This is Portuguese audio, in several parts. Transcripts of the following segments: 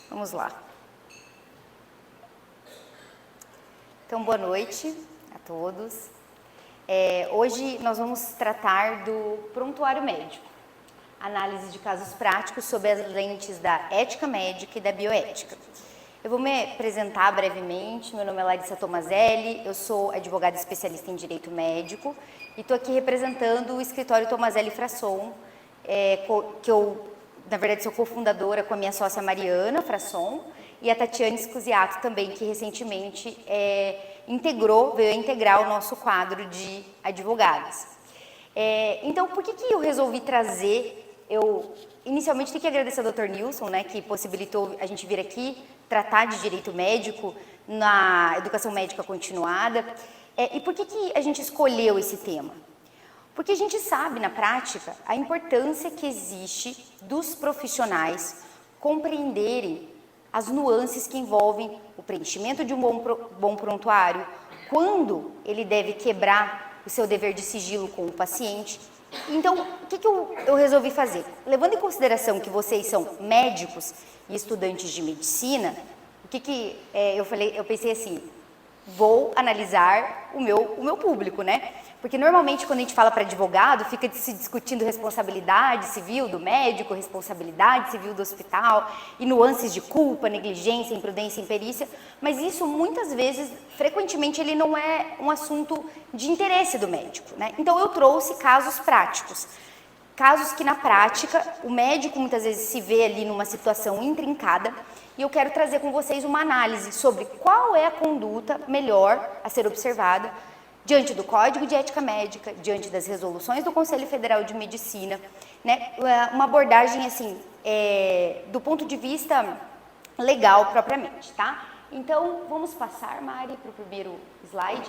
Vamos lá. Então, boa noite a todos. Hoje nós vamos tratar do prontuário médico, análise de casos práticos sob as lentes da ética médica e da bioética. Eu vou me apresentar brevemente. Meu nome é Larissa Tomazelli, eu sou advogada especialista em direito médico e estou aqui representando o escritório Tomazelli Frasson, que eu, na verdade, sou cofundadora com a minha sócia Mariana Frasson e a Tatiane Scusiato também, que recentemente veio a integrar o nosso quadro de advogados. Então, por que eu resolvi trazer? Eu inicialmente tenho que agradecer ao Dr. Nilson, né, que possibilitou a gente vir aqui tratar de direito médico na educação médica continuada. E por que a gente escolheu esse tema? Porque a gente sabe, na prática, a importância que existe dos profissionais compreenderem as nuances que envolvem o preenchimento de um bom prontuário, quando ele deve quebrar o seu dever de sigilo com o paciente. Então, o que eu resolvi fazer? Levando em consideração que vocês são médicos e estudantes de medicina, eu falei? Eu pensei assim, vou analisar o meu público, né? Porque normalmente quando a gente fala para advogado, fica se discutindo responsabilidade civil do médico, responsabilidade civil do hospital, e nuances de culpa, negligência, imprudência, imperícia, mas isso muitas vezes, frequentemente, ele não é um assunto de interesse do médico, né? Então eu trouxe casos práticos. Casos que na prática o médico muitas vezes se vê ali numa situação intrincada e eu quero trazer com vocês uma análise sobre qual é a conduta melhor a ser observada diante do Código de Ética Médica, diante das resoluções do Conselho Federal de Medicina, né? Uma abordagem assim, do ponto de vista legal propriamente, tá? Então, vamos passar, Mari, para o primeiro slide.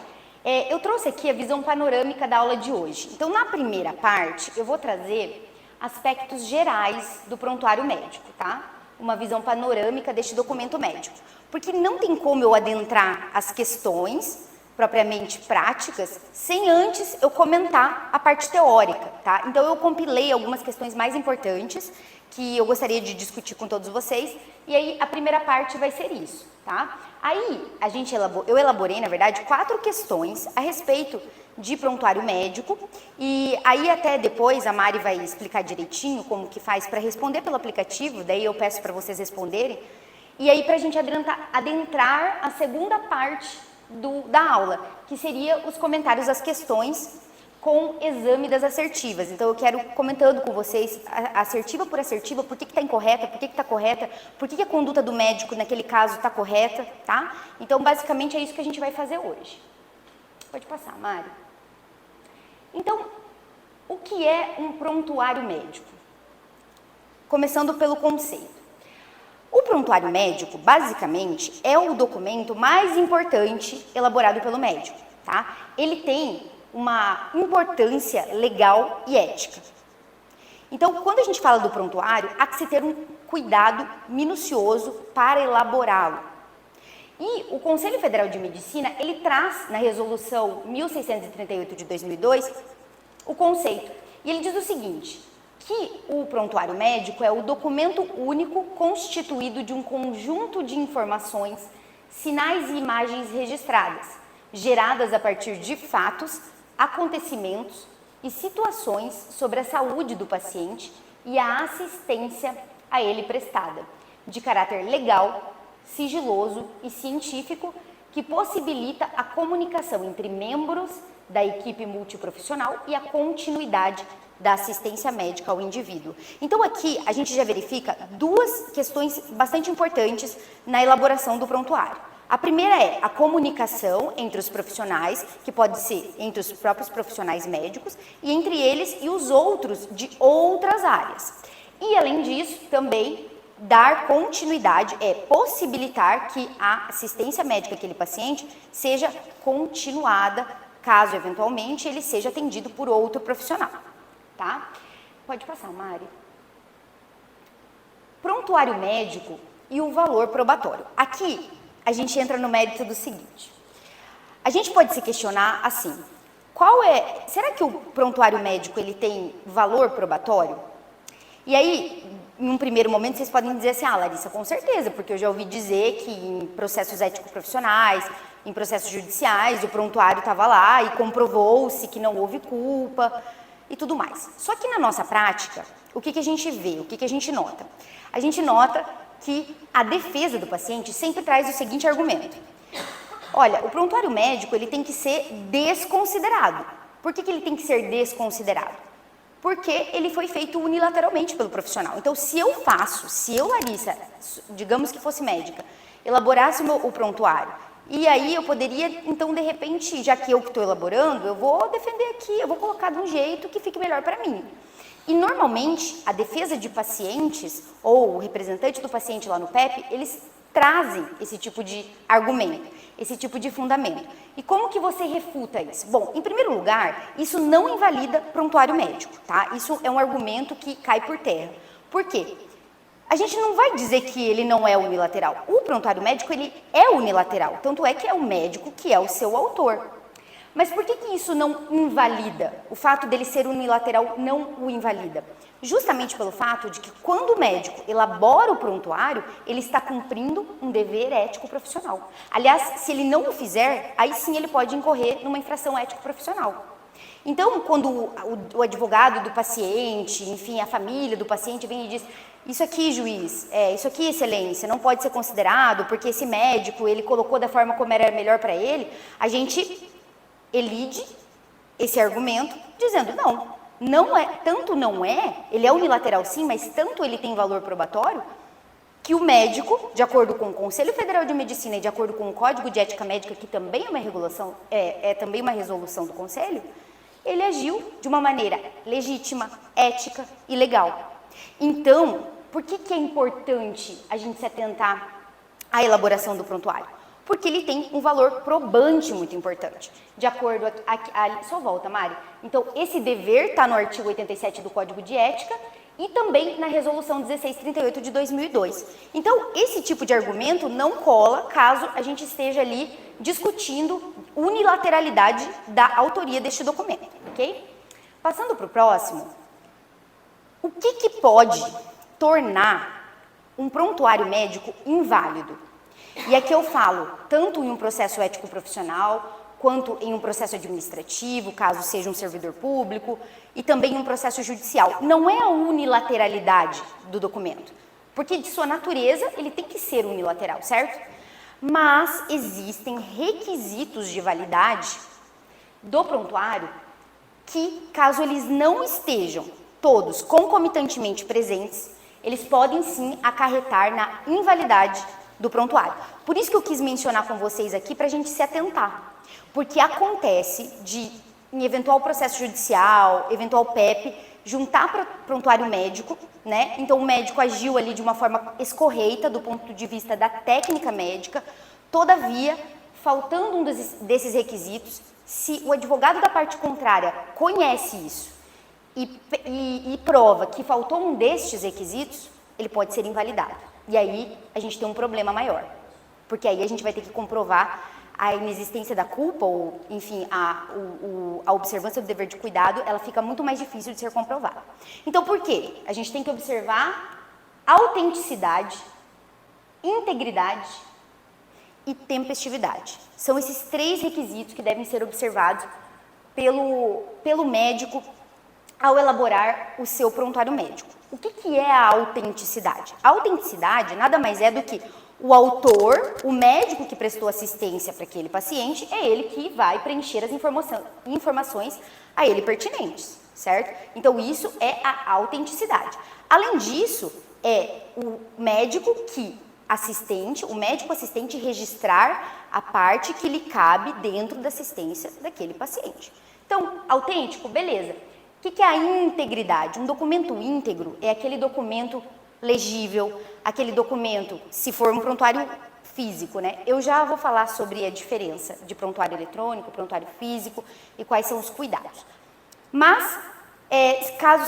Eu trouxe aqui a visão panorâmica da aula de hoje. Então, na primeira parte, eu vou trazer aspectos gerais do prontuário médico, tá? Uma visão panorâmica deste documento médico. Porque não tem como eu adentrar as questões propriamente práticas, sem antes eu comentar a parte teórica, tá? Então, eu compilei algumas questões mais importantes que eu gostaria de discutir com todos vocês, e aí a primeira parte vai ser isso, tá? Aí, eu elaborei, na verdade, 4 questões a respeito de prontuário médico, e aí até depois a Mari vai explicar direitinho como que faz para responder pelo aplicativo, daí eu peço para vocês responderem, e aí para a gente adentrar a segunda parte da aula, que seria os comentários das questões com exame das assertivas. Então eu quero comentando com vocês, assertiva por assertiva, por que está incorreta, por que está correta, por que a conduta do médico naquele caso está correta, tá? Então basicamente é isso que a gente vai fazer hoje. Pode passar, Mari. Então, o que é um prontuário médico? Começando pelo conceito. O prontuário médico, basicamente, é o documento mais importante elaborado pelo médico, tá? Ele tem uma importância legal e ética. Então, quando a gente fala do prontuário, há que se ter um cuidado minucioso para elaborá-lo. E o Conselho Federal de Medicina, ele traz na resolução 1638 de 2002 o conceito. E ele diz o seguinte, que o prontuário médico é o documento único constituído de um conjunto de informações, sinais e imagens registradas, geradas a partir de fatos, acontecimentos e situações sobre a saúde do paciente e a assistência a ele prestada, de caráter legal, sigiloso e científico, que possibilita a comunicação entre membros da equipe multiprofissional e a continuidade da assistência médica ao indivíduo. Então aqui a gente já verifica 2 questões bastante importantes na elaboração do prontuário. A primeira é a comunicação entre os profissionais, que pode ser entre os próprios profissionais médicos e entre eles e os outros de outras áreas. E além disso, também dar continuidade, possibilitar que a assistência médica àquele paciente seja continuada, caso eventualmente ele seja atendido por outro profissional, tá? Pode passar, Mari. Prontuário médico e o valor probatório. Aqui a gente entra no mérito do seguinte. A gente pode se questionar assim, será que o prontuário médico ele tem valor probatório? E aí, em um primeiro momento, vocês podem dizer assim, ah, Larissa, com certeza, porque eu já ouvi dizer que em processos ético-profissionais, em processos judiciais, o prontuário estava lá e comprovou-se que não houve culpa e tudo mais. Só que na nossa prática, o que a gente vê, o que a gente nota? A gente nota que a defesa do paciente sempre traz o seguinte argumento. Olha, o prontuário médico, ele tem que ser desconsiderado. Por que ele tem que ser desconsiderado? Porque ele foi feito unilateralmente pelo profissional. Então, se eu, Larissa, digamos que fosse médica, elaborasse o prontuário, e aí eu poderia, então, de repente, já que eu que estou elaborando, eu vou defender aqui, eu vou colocar de um jeito que fique melhor para mim. E, normalmente, a defesa de pacientes, ou o representante do paciente lá no PEP, eles trazem esse tipo de argumento, esse tipo de fundamento. E como que você refuta isso? Bom, em primeiro lugar, isso não invalida prontuário médico, tá? Isso é um argumento que cai por terra. Por quê? A gente não vai dizer que ele não é unilateral. O prontuário médico, ele é unilateral, tanto é que é o médico que é o seu autor. Mas por que isso não invalida? O fato dele ser unilateral não o invalida? Justamente pelo fato de que quando o médico elabora o prontuário, ele está cumprindo um dever ético profissional. Aliás, se ele não o fizer, aí sim ele pode incorrer numa infração ético profissional. Então, quando o advogado do paciente, enfim, a família do paciente vem e diz, isso aqui, juiz, isso aqui, excelência, não pode ser considerado porque esse médico, ele colocou da forma como era melhor para ele, a gente elide esse argumento dizendo, não é, tanto não é, ele é unilateral sim, mas tanto ele tem valor probatório, que o médico, de acordo com o Conselho Federal de Medicina e de acordo com o Código de Ética Médica, que também é uma regulação, também uma resolução do Conselho, ele agiu de uma maneira legítima, ética e legal. Então, por que é importante a gente se atentar à elaboração do prontuário? Porque ele tem um valor probante muito importante. De acordo só volta, Mari. Então, esse dever está no artigo 87 do Código de Ética e também na Resolução 1638 de 2002. Então, esse tipo de argumento não cola caso a gente esteja ali discutindo unilateralidade da autoria deste documento, ok? Passando para o próximo, o que pode tornar um prontuário médico inválido? E aqui eu falo tanto em um processo ético profissional, quanto em um processo administrativo, caso seja um servidor público, e também em um processo judicial. Não é a unilateralidade do documento, porque de sua natureza ele tem que ser unilateral, certo? Mas existem requisitos de validade do prontuário que, caso eles não estejam todos concomitantemente presentes, eles podem sim acarretar na invalidade do prontuário. Por isso que eu quis mencionar com vocês aqui para a gente se atentar. Porque acontece de, em eventual processo judicial, eventual PEP, juntar para prontuário médico, né? Então o médico agiu ali de uma forma escorreita do ponto de vista da técnica médica, todavia, faltando um desses requisitos, se o advogado da parte contrária conhece isso e prova que faltou um destes requisitos, ele pode ser invalidado. E aí a gente tem um problema maior, porque aí a gente vai ter que comprovar a inexistência da culpa ou, enfim, a observância do dever de cuidado, ela fica muito mais difícil de ser comprovada. Então, por quê? A gente tem que observar autenticidade, integridade e tempestividade. São esses três requisitos que devem ser observados pelo médico ao elaborar o seu prontuário médico. O que é a autenticidade? A autenticidade nada mais é do que o autor, o médico que prestou assistência para aquele paciente, é ele que vai preencher as informações a ele pertinentes, certo? Então, isso é a autenticidade. Além disso, é o médico o médico assistente registrar a parte que lhe cabe dentro da assistência daquele paciente. Então, autêntico, beleza. O que é a integridade? Um documento íntegro é aquele documento legível, aquele documento, se for um prontuário físico, né? Eu já vou falar sobre a diferença de prontuário eletrônico, prontuário físico e quais são os cuidados. Mas, caso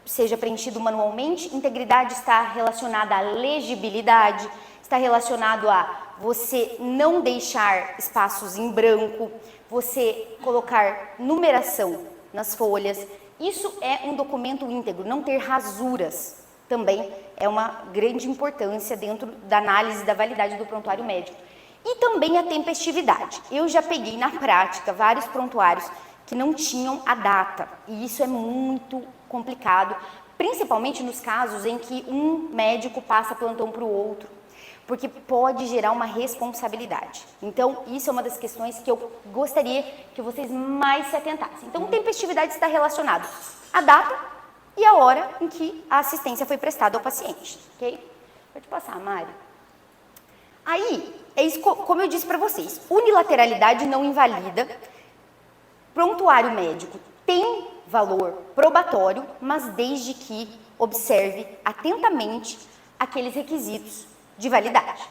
seja preenchido manualmente, integridade está relacionada à legibilidade, está relacionado a você não deixar espaços em branco, você colocar numeração nas folhas. Isso é um documento íntegro, não ter rasuras, também é uma grande importância dentro da análise da validade do prontuário médico. E também a tempestividade. Eu já peguei na prática vários prontuários que não tinham a data, e isso é muito complicado, principalmente nos casos em que um médico passa plantão para o outro, porque pode gerar uma responsabilidade. Então, isso é uma das questões que eu gostaria que vocês mais se atentassem. Então, tempestividade está relacionado à data e à hora em que a assistência foi prestada ao paciente, ok? Pode passar, Mari. Aí, é isso, como eu disse para vocês, unilateralidade não invalida, prontuário médico tem valor probatório, mas desde que observe atentamente aqueles requisitos de validade.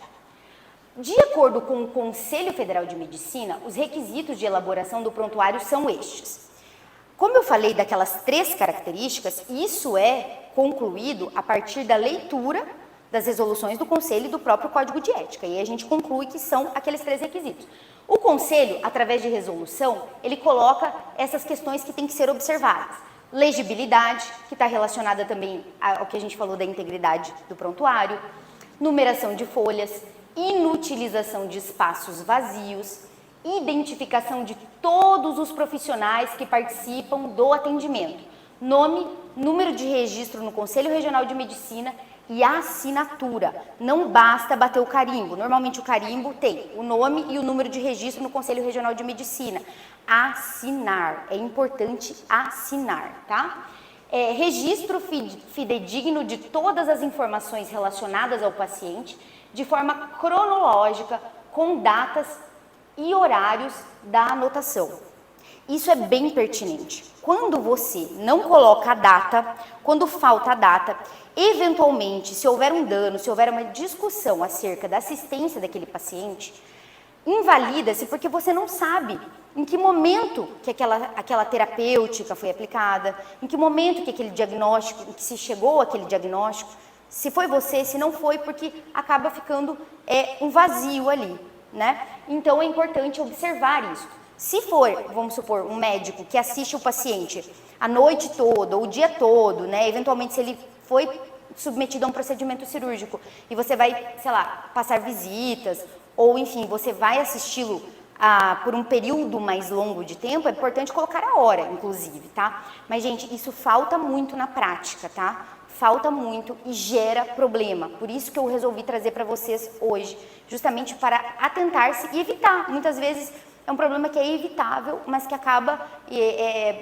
De acordo com o Conselho Federal de Medicina, os requisitos de elaboração do prontuário são estes. Como eu falei daquelas 3 características, isso é concluído a partir da leitura das resoluções do Conselho e do próprio Código de Ética. E a gente conclui que são aqueles 3 requisitos. O Conselho, através de resolução, ele coloca essas questões que têm que ser observadas. Legibilidade, que está relacionada também ao que a gente falou da integridade do prontuário, numeração de folhas, inutilização de espaços vazios, identificação de todos os profissionais que participam do atendimento, nome, número de registro no Conselho Regional de Medicina e assinatura. Não basta bater o carimbo. Normalmente o carimbo tem o nome e o número de registro no Conselho Regional de Medicina. Assinar. É importante assinar, tá? Registro fidedigno de todas as informações relacionadas ao paciente de forma cronológica, com datas e horários da anotação. Isso é bem pertinente. Quando você não coloca a data, quando falta a data, eventualmente, se houver um dano, se houver uma discussão acerca da assistência daquele paciente, invalida-se porque você não sabe em que momento que aquela terapêutica foi aplicada, em que momento que aquele diagnóstico, em que se chegou àquele diagnóstico, se foi você, se não foi, porque acaba ficando um vazio ali, né? Então é importante observar isso. Se for, vamos supor, um médico que assiste o paciente a noite toda ou o dia todo, né? Eventualmente se ele foi submetido a um procedimento cirúrgico e você vai, sei lá, passar visitas ou enfim, você vai assisti-lo por um período mais longo de tempo, é importante colocar a hora, inclusive, tá? Mas, gente, isso falta muito na prática, tá? Falta muito e gera problema. Por isso que eu resolvi trazer para vocês hoje, justamente para atentar-se e evitar. Muitas vezes é um problema que é evitável, mas que acaba,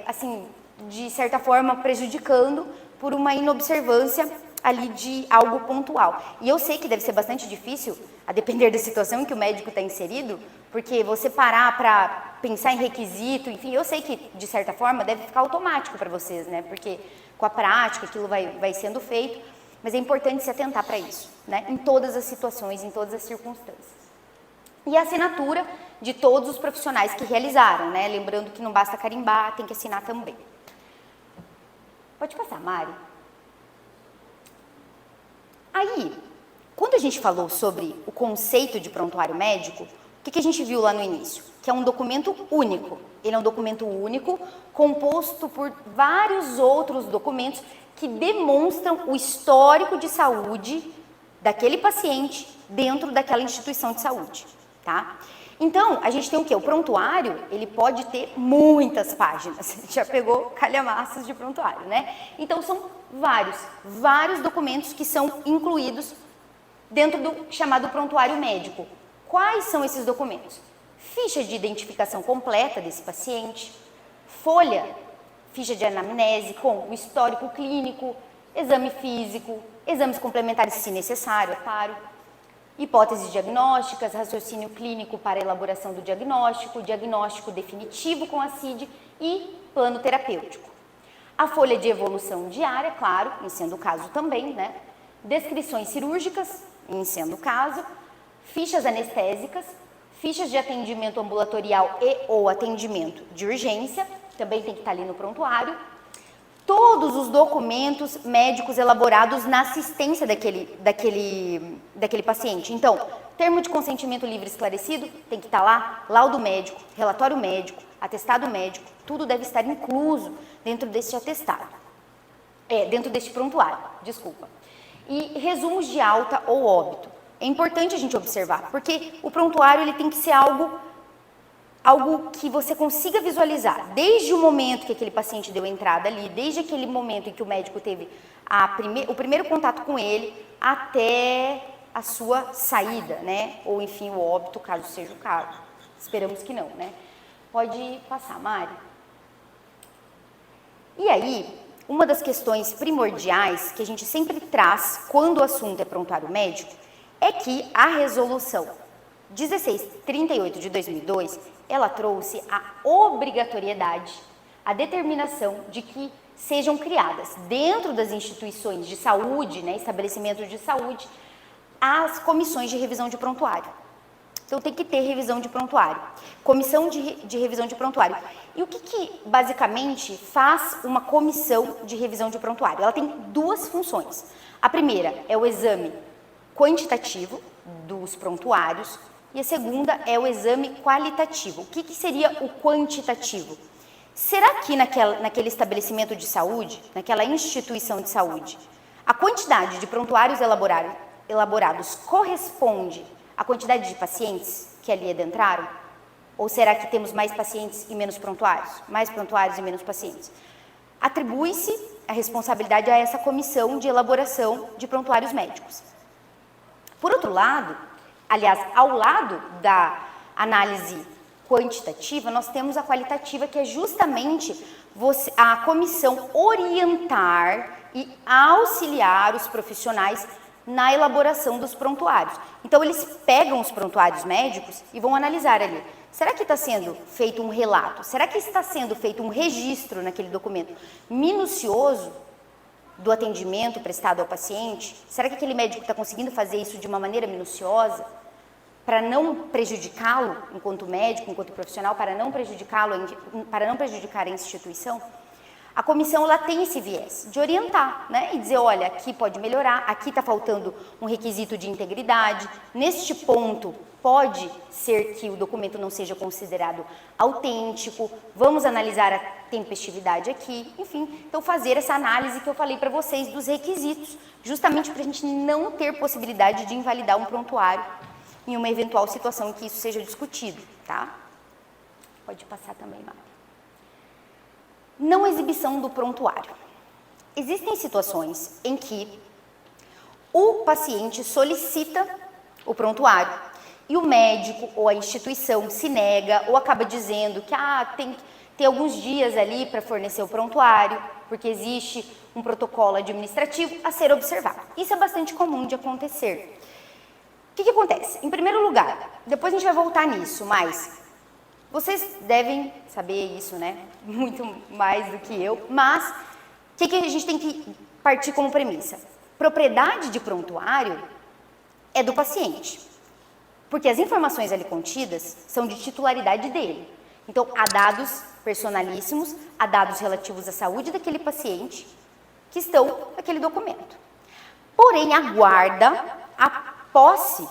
assim, de certa forma, prejudicando por uma inobservância ali de algo pontual. E eu sei que deve ser bastante difícil, a depender da situação em que o médico está inserido, porque você parar para pensar em requisito, enfim, eu sei que, de certa forma, deve ficar automático para vocês, né? Porque com a prática aquilo vai sendo feito, mas é importante se atentar para isso, né? Em todas as situações, em todas as circunstâncias. E a assinatura de todos os profissionais que realizaram, né? Lembrando que não basta carimbar, tem que assinar também. Pode passar, Mari. Aí, quando a gente falou sobre o conceito de prontuário médico, o que a gente viu lá no início? Que é um documento único. Ele é um documento único, composto por vários outros documentos que demonstram o histórico de saúde daquele paciente dentro daquela instituição de saúde, tá? Então, a gente tem o quê? O prontuário, ele pode ter muitas páginas. Já pegou calhamaços de prontuário, né? Então, são vários documentos que são incluídos dentro do chamado prontuário médico. Quais são esses documentos? Ficha de identificação completa desse paciente, ficha de anamnese com o histórico clínico, exame físico, exames complementares se necessário, é claro, hipóteses diagnósticas, raciocínio clínico para elaboração do diagnóstico definitivo com a CID e plano terapêutico. A folha de evolução diária, claro, em sendo o caso também, né? Descrições cirúrgicas, em sendo o caso, fichas anestésicas, fichas de atendimento ambulatorial e ou atendimento de urgência, também tem que estar ali no prontuário, todos os documentos médicos elaborados na assistência daquele paciente. Então, termo de consentimento livre e esclarecido tem que estar lá, laudo médico, relatório médico, atestado médico, tudo deve estar incluso dentro desse atestado. dentro deste prontuário, desculpa. E resumos de alta ou óbito. É importante a gente observar, porque o prontuário ele tem que ser algo que você consiga visualizar, desde o momento que aquele paciente deu entrada ali, desde aquele momento em que o médico teve o primeiro contato com ele, até a sua saída, né? Ou enfim, o óbito, caso seja o caso. Esperamos que não, né? Pode passar, Mari. E aí, uma das questões primordiais que a gente sempre traz quando o assunto é prontuário médico é que a resolução 1638 de 2002, ela trouxe a obrigatoriedade, a determinação de que sejam criadas dentro das instituições de saúde, né, estabelecimentos de saúde, as comissões de revisão de prontuário. Então tem que ter revisão de prontuário, comissão de revisão de prontuário. E o que basicamente faz uma comissão de revisão de prontuário? Ela tem duas funções. A primeira é o exame quantitativo dos prontuários e a segunda é o exame qualitativo. O que seria o quantitativo? Será que naquele estabelecimento de saúde, naquela instituição de saúde, a quantidade de prontuários elaborados corresponde à quantidade de pacientes que ali adentraram? Ou será que temos mais pacientes e menos prontuários? Mais prontuários e menos pacientes? Atribui-se a responsabilidade a essa comissão de elaboração de prontuários médicos. Por outro lado, aliás, ao lado da análise quantitativa, nós temos a qualitativa, que é justamente a comissão orientar e auxiliar os profissionais na elaboração dos prontuários. Então, eles pegam os prontuários médicos e vão analisar ali. Será que está sendo feito um relato? Será que está sendo feito um registro naquele documento minucioso do atendimento prestado ao paciente? Será que aquele médico está conseguindo fazer isso de uma maneira minuciosa para não prejudicá-lo enquanto médico, enquanto profissional, para não prejudicar a instituição? A comissão ela tem esse viés de orientar, né? E dizer, olha, aqui pode melhorar, aqui está faltando um requisito de integridade, neste ponto pode ser que o documento não seja considerado autêntico, vamos analisar a tempestividade aqui, enfim. Então, fazer essa análise que eu falei para vocês dos requisitos, justamente para a gente não ter possibilidade de invalidar um prontuário em uma eventual situação em que isso seja discutido, tá? Pode passar também, Mari. Não exibição do prontuário. Existem situações em que o paciente solicita o prontuário e o médico ou a instituição se nega ou acaba dizendo que tem alguns dias ali para fornecer o prontuário, porque existe um protocolo administrativo a ser observado. Isso é bastante comum de acontecer. O que acontece? Em primeiro lugar, depois a gente vai voltar nisso, mas vocês devem saber isso, né? Muito mais do que eu. Mas, o que a gente tem que partir como premissa? Propriedade de prontuário é do paciente. Porque as informações ali contidas são de titularidade dele. Então, há dados personalíssimos, há dados relativos à saúde daquele paciente que estão naquele documento. Porém, a guarda, a posse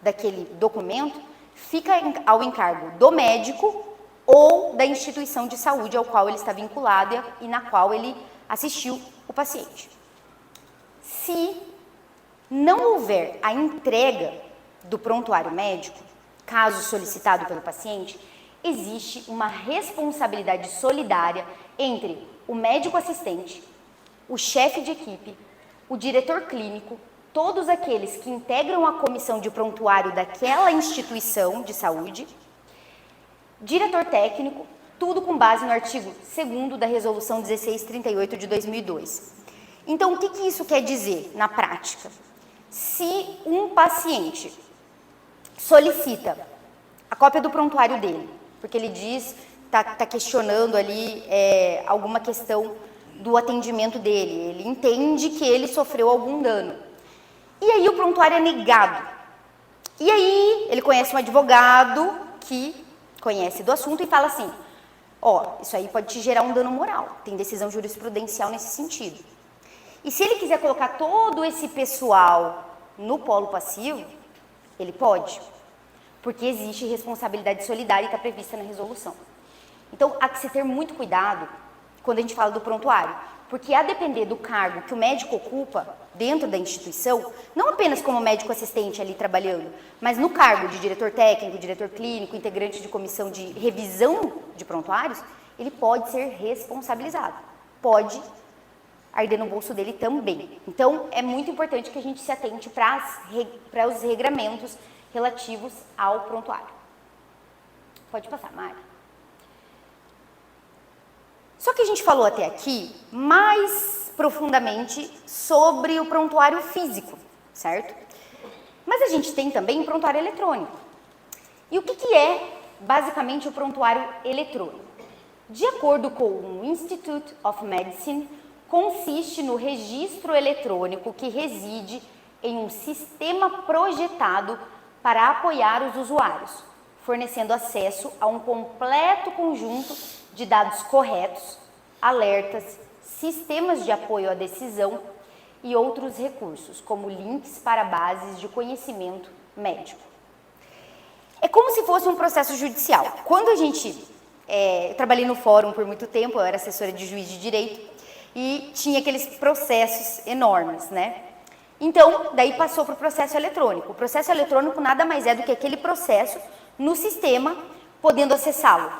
daquele documento fica ao encargo do médico ou da instituição de saúde ao qual ele está vinculado e na qual ele assistiu o paciente. Se não houver a entrega do prontuário médico, caso solicitado pelo paciente, existe uma responsabilidade solidária entre o médico assistente, o chefe de equipe, o diretor clínico, todos aqueles que integram a comissão de prontuário daquela instituição de saúde, diretor técnico, tudo com base no artigo 2º da Resolução 1638 de 2002. Então, o que isso quer dizer na prática? Se um paciente solicita a cópia do prontuário dele, porque ele diz, está questionando ali alguma questão do atendimento dele, ele entende que ele sofreu algum dano. E aí o prontuário é negado. E aí ele conhece um advogado que conhece do assunto e fala assim, isso aí pode te gerar um dano moral, tem decisão jurisprudencial nesse sentido. E se ele quiser colocar todo esse pessoal no polo passivo, ele pode, porque existe responsabilidade solidária e está prevista na resolução. Então, há que se ter muito cuidado quando a gente fala do prontuário, porque a depender do cargo que o médico ocupa dentro da instituição, não apenas como médico assistente ali trabalhando, mas no cargo de diretor técnico, diretor clínico, integrante de comissão de revisão de prontuários, ele pode ser responsabilizado, pode arder no bolso dele também. Então, é muito importante que a gente se atente para os regramentos relativos ao prontuário. Pode passar, Mari. Só que a gente falou até aqui mais profundamente sobre o prontuário físico, certo? Mas a gente tem também o prontuário eletrônico. E o que é basicamente o prontuário eletrônico? De acordo com o Institute of Medicine, consiste no registro eletrônico que reside em um sistema projetado para apoiar os usuários, fornecendo acesso a um completo conjunto de dados corretos, alertas, sistemas de apoio à decisão e outros recursos, como links para bases de conhecimento médico. É como se fosse um processo judicial. Quando a gente... eu trabalhei no fórum por muito tempo, eu era assessora de juiz de direito, e tinha aqueles processos enormes, né? Então, daí passou para o processo eletrônico. O processo eletrônico nada mais é do que aquele processo no sistema, podendo acessá-lo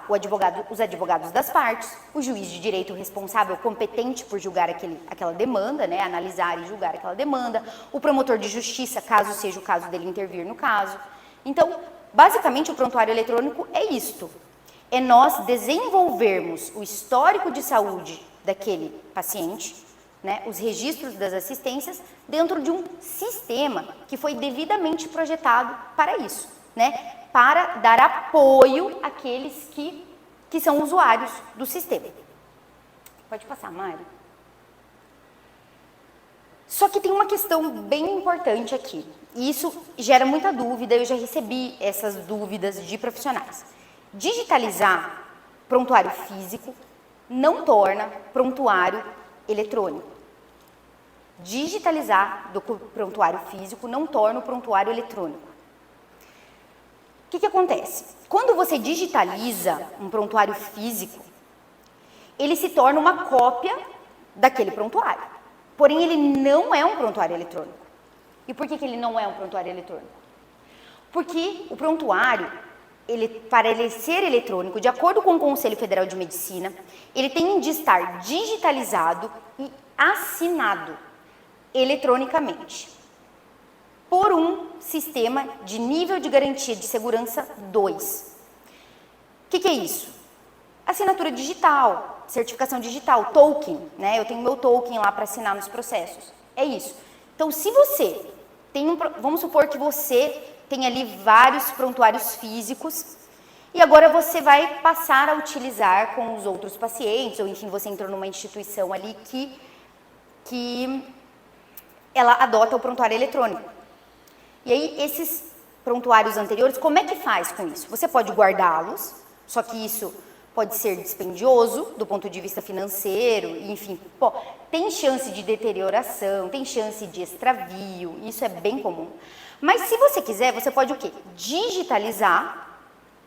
os advogados das partes, o juiz de direito responsável, competente por julgar aquela demanda, né? Analisar e julgar aquela demanda, o promotor de justiça, caso seja o caso dele intervir no caso. Então, basicamente, o prontuário eletrônico é isto. É nós desenvolvermos o histórico de saúde daquele paciente, né, os registros das assistências, dentro de um sistema que foi devidamente projetado para isso, né, para dar apoio àqueles que são usuários do sistema. Pode passar, Mari. Só que tem uma questão bem importante aqui, e isso gera muita dúvida, eu já recebi essas dúvidas de profissionais. Digitalizar prontuário físico não torna prontuário eletrônico. Digitalizar do prontuário físico não torna o prontuário eletrônico. O que acontece? Quando você digitaliza um prontuário físico, ele se torna uma cópia daquele prontuário. Porém, ele não é um prontuário eletrônico. E por que ele não é um prontuário eletrônico? Porque o prontuário, para ele ser eletrônico, de acordo com o Conselho Federal de Medicina, ele tem de estar digitalizado e assinado eletronicamente por um sistema de nível de garantia de segurança 2. O que é isso? Assinatura digital, certificação digital, token, né? Eu tenho meu token lá para assinar nos processos. É isso. Então, se você tem vamos supor que você tem ali vários prontuários físicos e agora você vai passar a utilizar com os outros pacientes, ou enfim, você entrou numa instituição ali que ela adota o prontuário eletrônico. E aí, esses prontuários anteriores, como é que faz com isso? Você pode guardá-los, só que isso pode ser dispendioso do ponto de vista financeiro, enfim, tem chance de deterioração, tem chance de extravio, isso é bem comum. Mas se você quiser, você pode o quê? Digitalizar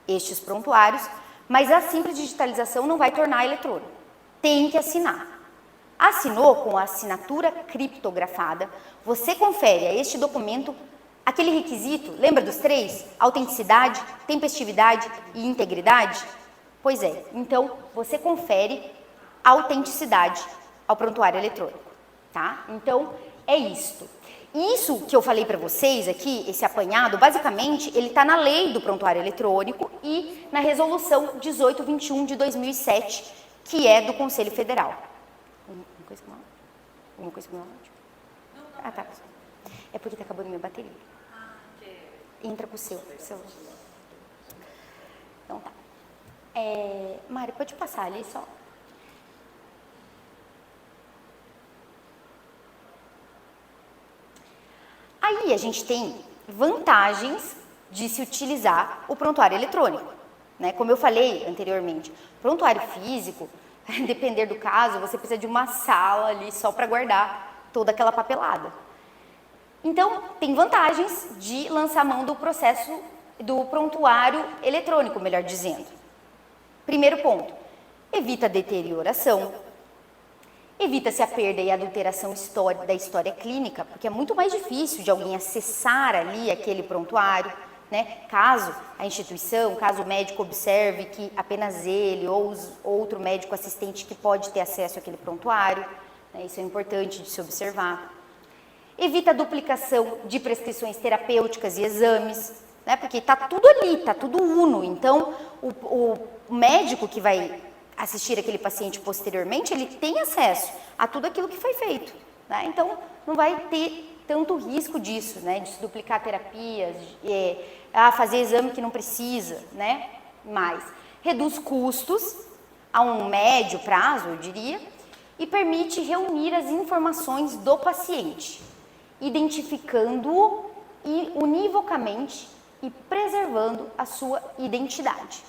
estes prontuários, mas a simples digitalização não vai tornar eletrônico. Tem que assinar. Assinou com a assinatura criptografada, você confere a este documento aquele requisito, lembra dos 3? Autenticidade, tempestividade e integridade? Pois é, então você confere a autenticidade ao prontuário eletrônico, tá? Então, é isto. Isso que eu falei para vocês aqui, esse apanhado, basicamente, ele está na lei do prontuário eletrônico e na resolução 1821 de 2007, que é do Conselho Federal. Alguma coisa com o áudio? Ah, tá. É porque está acabando minha bateria. Entra com o seu. Então tá. Mari, pode passar ali só. Aí a gente tem vantagens de se utilizar o prontuário eletrônico, né? Como eu falei anteriormente, prontuário físico, depender do caso, você precisa de uma sala ali só para guardar toda aquela papelada. Então, tem vantagens de lançar mão do processo do prontuário eletrônico, melhor dizendo. Primeiro ponto, evita deterioração, Evita-se a perda e a adulteração da história clínica, porque é muito mais difícil de alguém acessar ali aquele prontuário, né? Caso a instituição, caso o médico observe que apenas ele ou outro médico assistente que pode ter acesso àquele prontuário, né? Isso é importante de se observar. Evita a duplicação de prescrições terapêuticas e exames, né? Porque está tudo ali, está tudo uno. Então, o médico que vai assistir aquele paciente posteriormente, ele tem acesso a tudo aquilo que foi feito, né? Então, não vai ter tanto risco disso, né? De se duplicar terapias, fazer exame que não precisa, né? Mas reduz custos a um médio prazo, eu diria, e permite reunir as informações do paciente, identificando-o univocamente e preservando a sua identidade.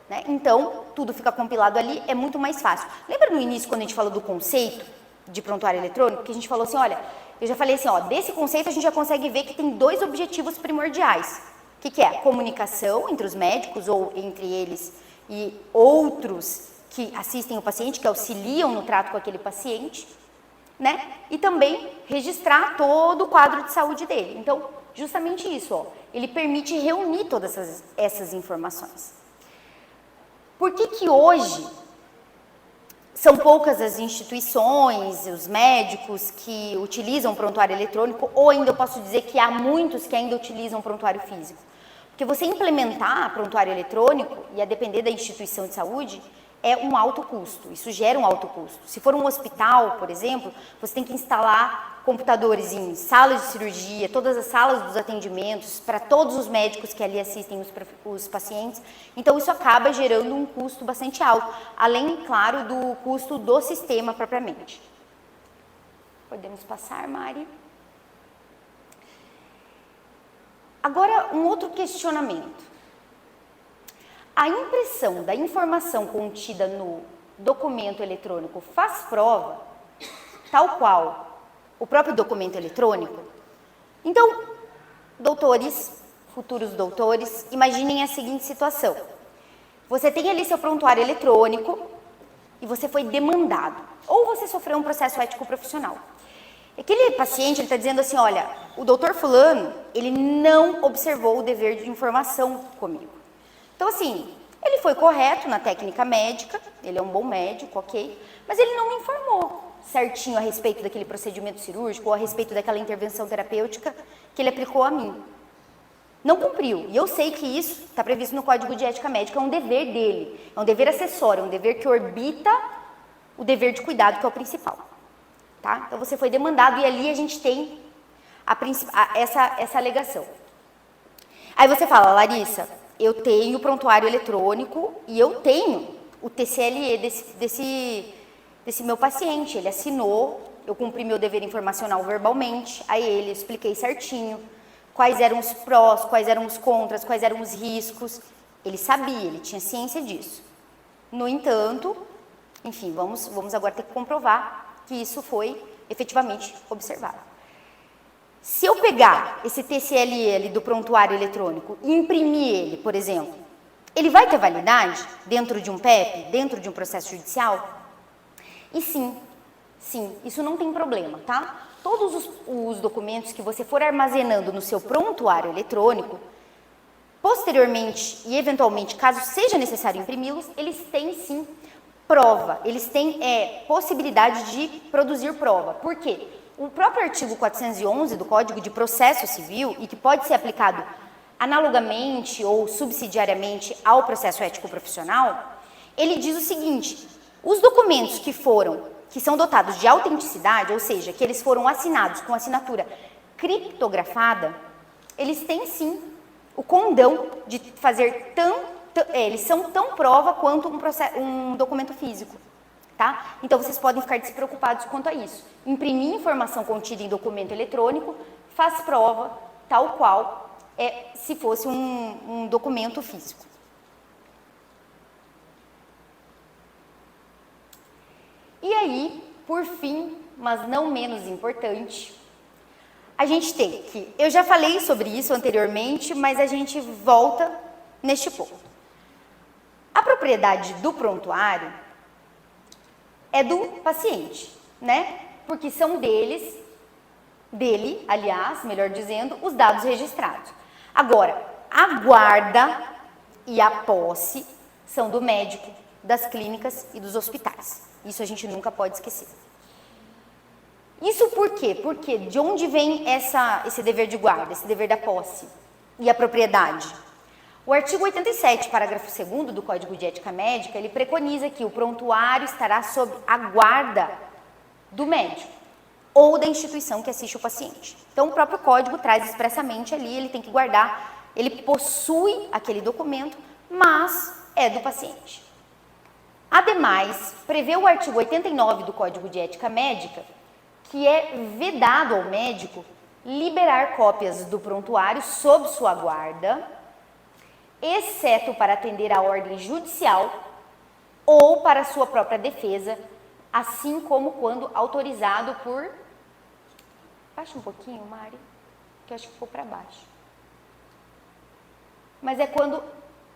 Né? Então, tudo fica compilado ali, é muito mais fácil. Lembra no início, quando a gente falou do conceito de prontuário eletrônico, que a gente falou assim, olha, eu já falei assim, ó, desse conceito a gente já consegue ver que tem 2 objetivos primordiais. O que é? A comunicação entre os médicos ou entre eles e outros que assistem o paciente, que auxiliam no trato com aquele paciente, né? E também registrar todo o quadro de saúde dele. Então, justamente isso, ó, ele permite reunir todas essas informações. Por que hoje são poucas as instituições, os médicos que utilizam prontuário eletrônico, ou ainda eu posso dizer que há muitos que ainda utilizam prontuário físico? Porque você implementar prontuário eletrônico, e a depender da instituição de saúde, é um alto custo, isso gera um alto custo. Se for um hospital, por exemplo, você tem que instalar computadores em salas de cirurgia, todas as salas dos atendimentos, para todos os médicos que ali assistem os pacientes. Então, isso acaba gerando um custo bastante alto, além, claro, do custo do sistema propriamente. Podemos passar, Mari? Agora, um outro questionamento. A impressão da informação contida no documento eletrônico faz prova, tal qual o próprio documento eletrônico? Então, doutores, futuros doutores, imaginem a seguinte situação. Você tem ali seu prontuário eletrônico e você foi demandado, ou você sofreu um processo ético profissional. Aquele paciente, ele está dizendo assim, olha, o doutor fulano, ele não observou o dever de informação comigo. Então, assim, ele foi correto na técnica médica, ele é um bom médico, ok, mas ele não me informou certinho a respeito daquele procedimento cirúrgico ou a respeito daquela intervenção terapêutica que ele aplicou a mim. Não cumpriu. E eu sei que isso está previsto no Código de Ética Médica, é um dever dele, é um dever acessório, é um dever que orbita o dever de cuidado, que é o principal. Tá? Então, você foi demandado e ali a gente tem essa alegação. Aí você fala, Larissa, eu tenho o prontuário eletrônico e eu tenho o TCLE desse meu paciente. Ele assinou, eu cumpri meu dever informacional verbalmente, a ele expliquei certinho quais eram os prós, quais eram os contras, quais eram os riscos. Ele sabia, ele tinha ciência disso. No entanto, enfim, vamos agora ter que comprovar que isso foi efetivamente observado. Se eu pegar esse TCLE do prontuário eletrônico e imprimir ele, por exemplo, ele vai ter validade dentro de um PEP, dentro de um processo judicial? E sim, isso não tem problema, tá? Todos os documentos que você for armazenando no seu prontuário eletrônico, posteriormente e eventualmente, caso seja necessário imprimi-los, eles têm sim prova, eles têm possibilidade de produzir prova. Por quê? O próprio artigo 411 do Código de Processo Civil, e que pode ser aplicado analogamente ou subsidiariamente ao processo ético profissional, ele diz o seguinte: os documentos que são dotados de autenticidade, ou seja, que eles foram assinados com assinatura criptografada, eles têm sim o condão de fazer eles são tão prova quanto um documento físico. Tá? Então, vocês podem ficar despreocupados quanto a isso. Imprimir informação contida em documento eletrônico faz prova tal qual se fosse um documento físico. E aí, por fim, mas não menos importante, a gente tem que... Eu já falei sobre isso anteriormente, mas a gente volta neste ponto. A propriedade do prontuário é do paciente. né? Porque são dele, aliás, melhor dizendo, os dados registrados. Agora, a guarda e a posse são do médico, das clínicas e dos hospitais. Isso a gente nunca pode esquecer. Isso por quê? Porque de onde vem esse dever de guarda, esse dever da posse e a propriedade? O artigo 87, parágrafo 2º do Código de Ética Médica, ele preconiza que o prontuário estará sob a guarda do médico ou da instituição que assiste o paciente. Então, o próprio código traz expressamente ali, ele tem que guardar, ele possui aquele documento, mas é do paciente. Ademais, prevê o artigo 89 do Código de Ética Médica que é vedado ao médico liberar cópias do prontuário sob sua guarda, exceto para atender à ordem judicial ou para sua própria defesa, assim como quando autorizado por... Baixa um pouquinho, Mari, que eu acho que ficou para baixo. Mas é quando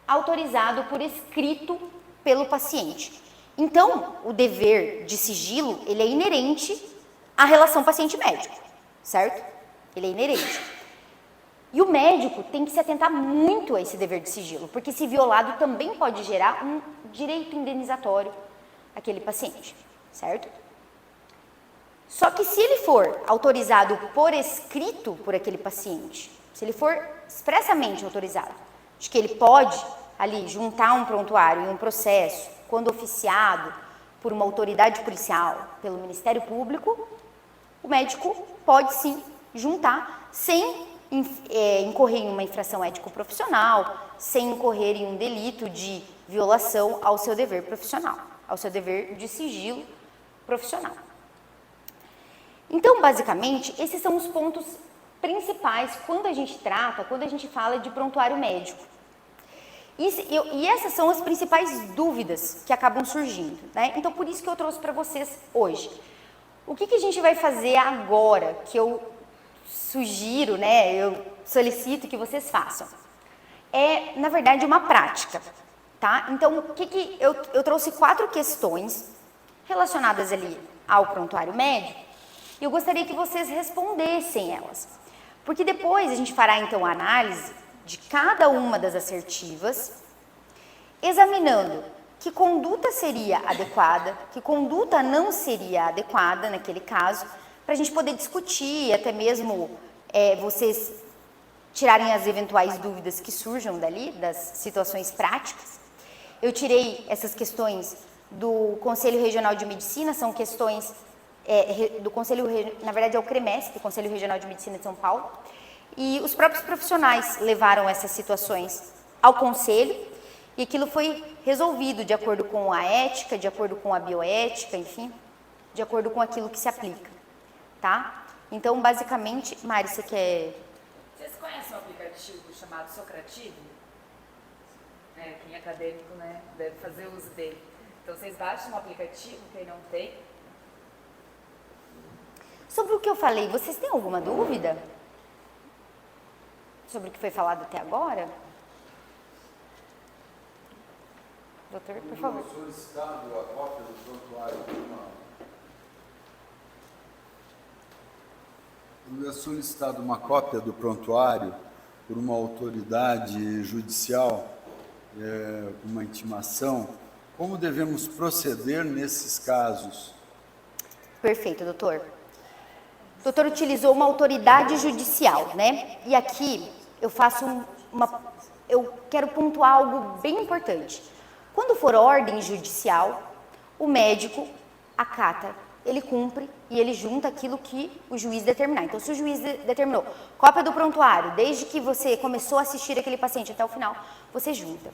autorizado por escrito pelo paciente. Então, o dever de sigilo, ele é inerente à relação paciente-médico, certo? Ele é inerente. E o médico tem que se atentar muito a esse dever de sigilo, porque se violado também pode gerar um direito indenizatório àquele paciente, certo? Só que se ele for autorizado por escrito por aquele paciente, se ele for expressamente autorizado, de que ele pode ali juntar um prontuário em um processo, quando oficiado por uma autoridade policial, pelo Ministério Público, o médico pode sim juntar sem incorrer em uma infração ético-profissional, sem incorrer em um delito de violação ao seu dever profissional, ao seu dever de sigilo profissional. Então, basicamente, esses são os pontos principais quando a gente fala de prontuário médico. E essas são as principais dúvidas que acabam surgindo, né? Então, por isso que eu trouxe para vocês hoje. O que a gente vai fazer agora, que eu sugiro, né, eu solicito que vocês façam? É, na verdade, uma prática, tá? Então, eu trouxe 4 questões relacionadas ali ao prontuário médico e eu gostaria que vocês respondessem elas. Porque depois a gente fará, então, a análise de cada uma das assertivas, examinando que conduta seria adequada, que conduta não seria adequada naquele caso, para a gente poder discutir, até mesmo vocês tirarem as eventuais dúvidas que surjam dali, das situações práticas. Eu tirei essas questões do Conselho Regional de Medicina, são questões do Conselho, na verdade é o CREMESP, Conselho Regional de Medicina de São Paulo, e os próprios profissionais levaram essas situações ao Conselho, e aquilo foi resolvido de acordo com a ética, de acordo com a bioética, enfim, de acordo com aquilo que se aplica, tá? Então, basicamente, Mari, você quer... Vocês conhecem um aplicativo chamado Socrativo? Quem é acadêmico, né, deve fazer uso dele. Então, vocês baixam um aplicativo, quem não tem. Sobre o que eu falei, vocês têm alguma dúvida? Sobre o que foi falado até agora? Doutor, por favor. Solicitado a cópia do prontuário quando é solicitada uma cópia do prontuário por uma autoridade judicial, uma intimação, como devemos proceder nesses casos? Perfeito, doutor. O doutor utilizou uma autoridade judicial, né? E aqui eu eu quero pontuar algo bem importante. Quando for ordem judicial, o médico acata, ele cumpre e ele junta aquilo que o juiz determinar. Então, se o juiz determinou cópia do prontuário, desde que você começou a assistir aquele paciente até o final, você junta.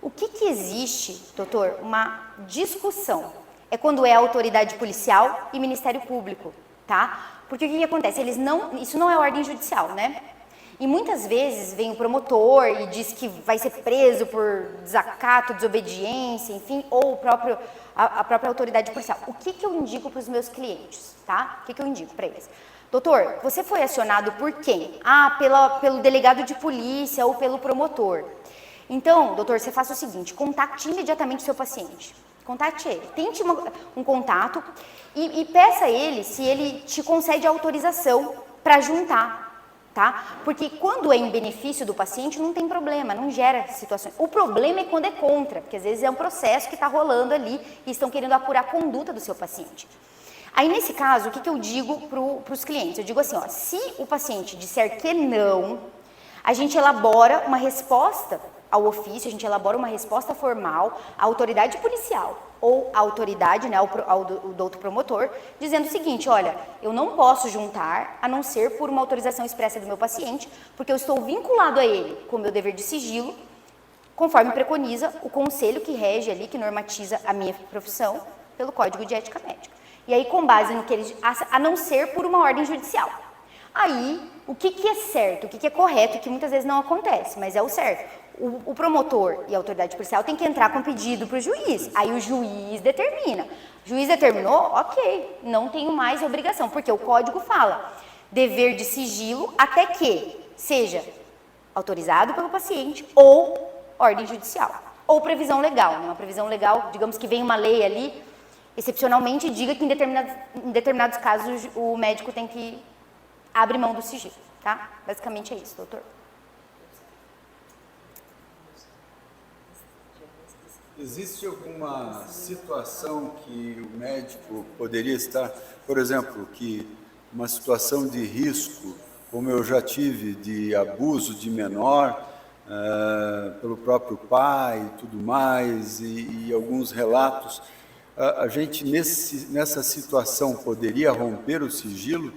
O que existe, doutor, uma discussão, é quando é autoridade policial e Ministério Público, tá? Porque o que acontece? Isso não é ordem judicial, né? E muitas vezes vem o promotor e diz que vai ser preso por desacato, desobediência, enfim, ou a própria autoridade policial. O que eu indico para os meus clientes, tá? O que eu indico para eles? Doutor, você foi acionado por quem? Pelo delegado de polícia ou pelo promotor. Então, doutor, você faça o seguinte, contacte imediatamente o seu paciente. Contate ele, tente um contato e peça a ele se ele te concede autorização para juntar, tá? Porque quando é em benefício do paciente não tem problema, não gera situações. O problema é quando é contra, porque às vezes é um processo que está rolando ali e estão querendo apurar a conduta do seu paciente. Aí nesse caso, o que eu digo para os clientes? Eu digo assim, ó, se o paciente disser que não, a gente elabora uma resposta ao ofício, a gente elabora uma resposta formal à autoridade policial ou à autoridade, né, do outro promotor, dizendo o seguinte, olha, eu não posso juntar a não ser por uma autorização expressa do meu paciente, porque eu estou vinculado a ele com o meu dever de sigilo, conforme preconiza o conselho que rege ali, que normatiza a minha profissão, pelo Código de Ética Médica. E aí, com base no que ele... a não ser por uma ordem judicial. Aí, o que é certo, o que é correto, que muitas vezes não acontece, mas é o certo. O promotor e a autoridade policial tem que entrar com pedido para o juiz. Aí o juiz determina. O juiz determinou, ok, não tenho mais obrigação, porque o código fala dever de sigilo até que seja autorizado pelo paciente ou ordem judicial. Ou previsão legal. Uma previsão legal, digamos que vem uma lei ali, excepcionalmente diga que em determinados casos o médico tem que abrir mão do sigilo, tá? Basicamente é isso, doutor. Existe alguma situação que o médico poderia estar, por exemplo, que uma situação de risco, como eu já tive, de abuso de menor, pelo próprio pai e tudo mais, e alguns relatos, a gente nessa situação poderia romper o sigilo?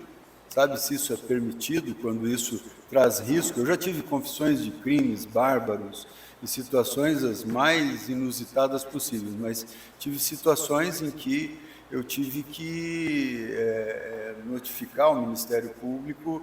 Sabe se isso é permitido, quando isso traz risco? Eu já tive confissões de crimes bárbaros e situações as mais inusitadas possíveis, mas tive situações em que eu tive que notificar o Ministério Público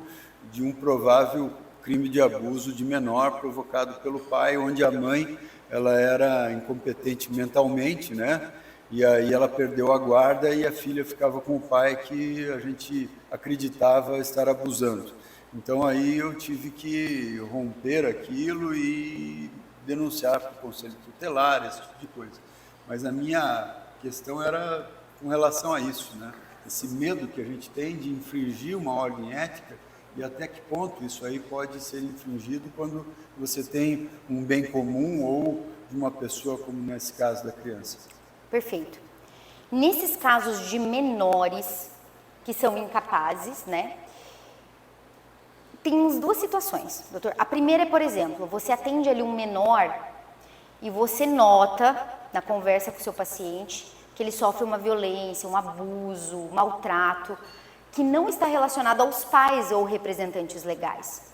de um provável crime de abuso de menor provocado pelo pai, onde a mãe ela era incompetente mentalmente, né? E aí ela perdeu a guarda e a filha ficava com o pai que a gente acreditava estar abusando. Então aí eu tive que romper aquilo e denunciar para o Conselho Tutelar, esse tipo de coisa. Mas a minha questão era com relação a isso, né? Esse medo que a gente tem de infringir uma ordem ética e até que ponto isso aí pode ser infringido quando você tem um bem comum ou de uma pessoa, como nesse caso da criança. Perfeito. Nesses casos de menores que são incapazes, né? Tem duas situações, doutor. A primeira é, por exemplo, você atende ali um menor e você nota na conversa com o seu paciente que ele sofre uma violência, um abuso, um maltrato, que não está relacionado aos pais ou representantes legais.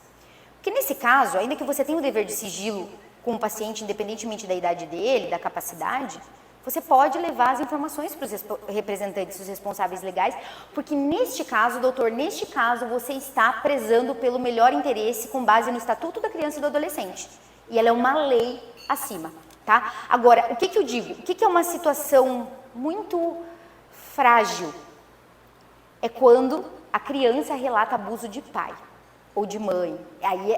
Porque nesse caso, ainda que você tenha o dever de sigilo com o paciente, independentemente da idade dele, da capacidade, você pode levar as informações para os representantes, os responsáveis legais, porque neste caso, doutor, neste caso você está prezando pelo melhor interesse com base no Estatuto da Criança e do Adolescente. E ela é uma lei acima, tá? Agora, o que eu digo? O que é uma situação muito frágil? É quando a criança relata abuso de pai ou de mãe.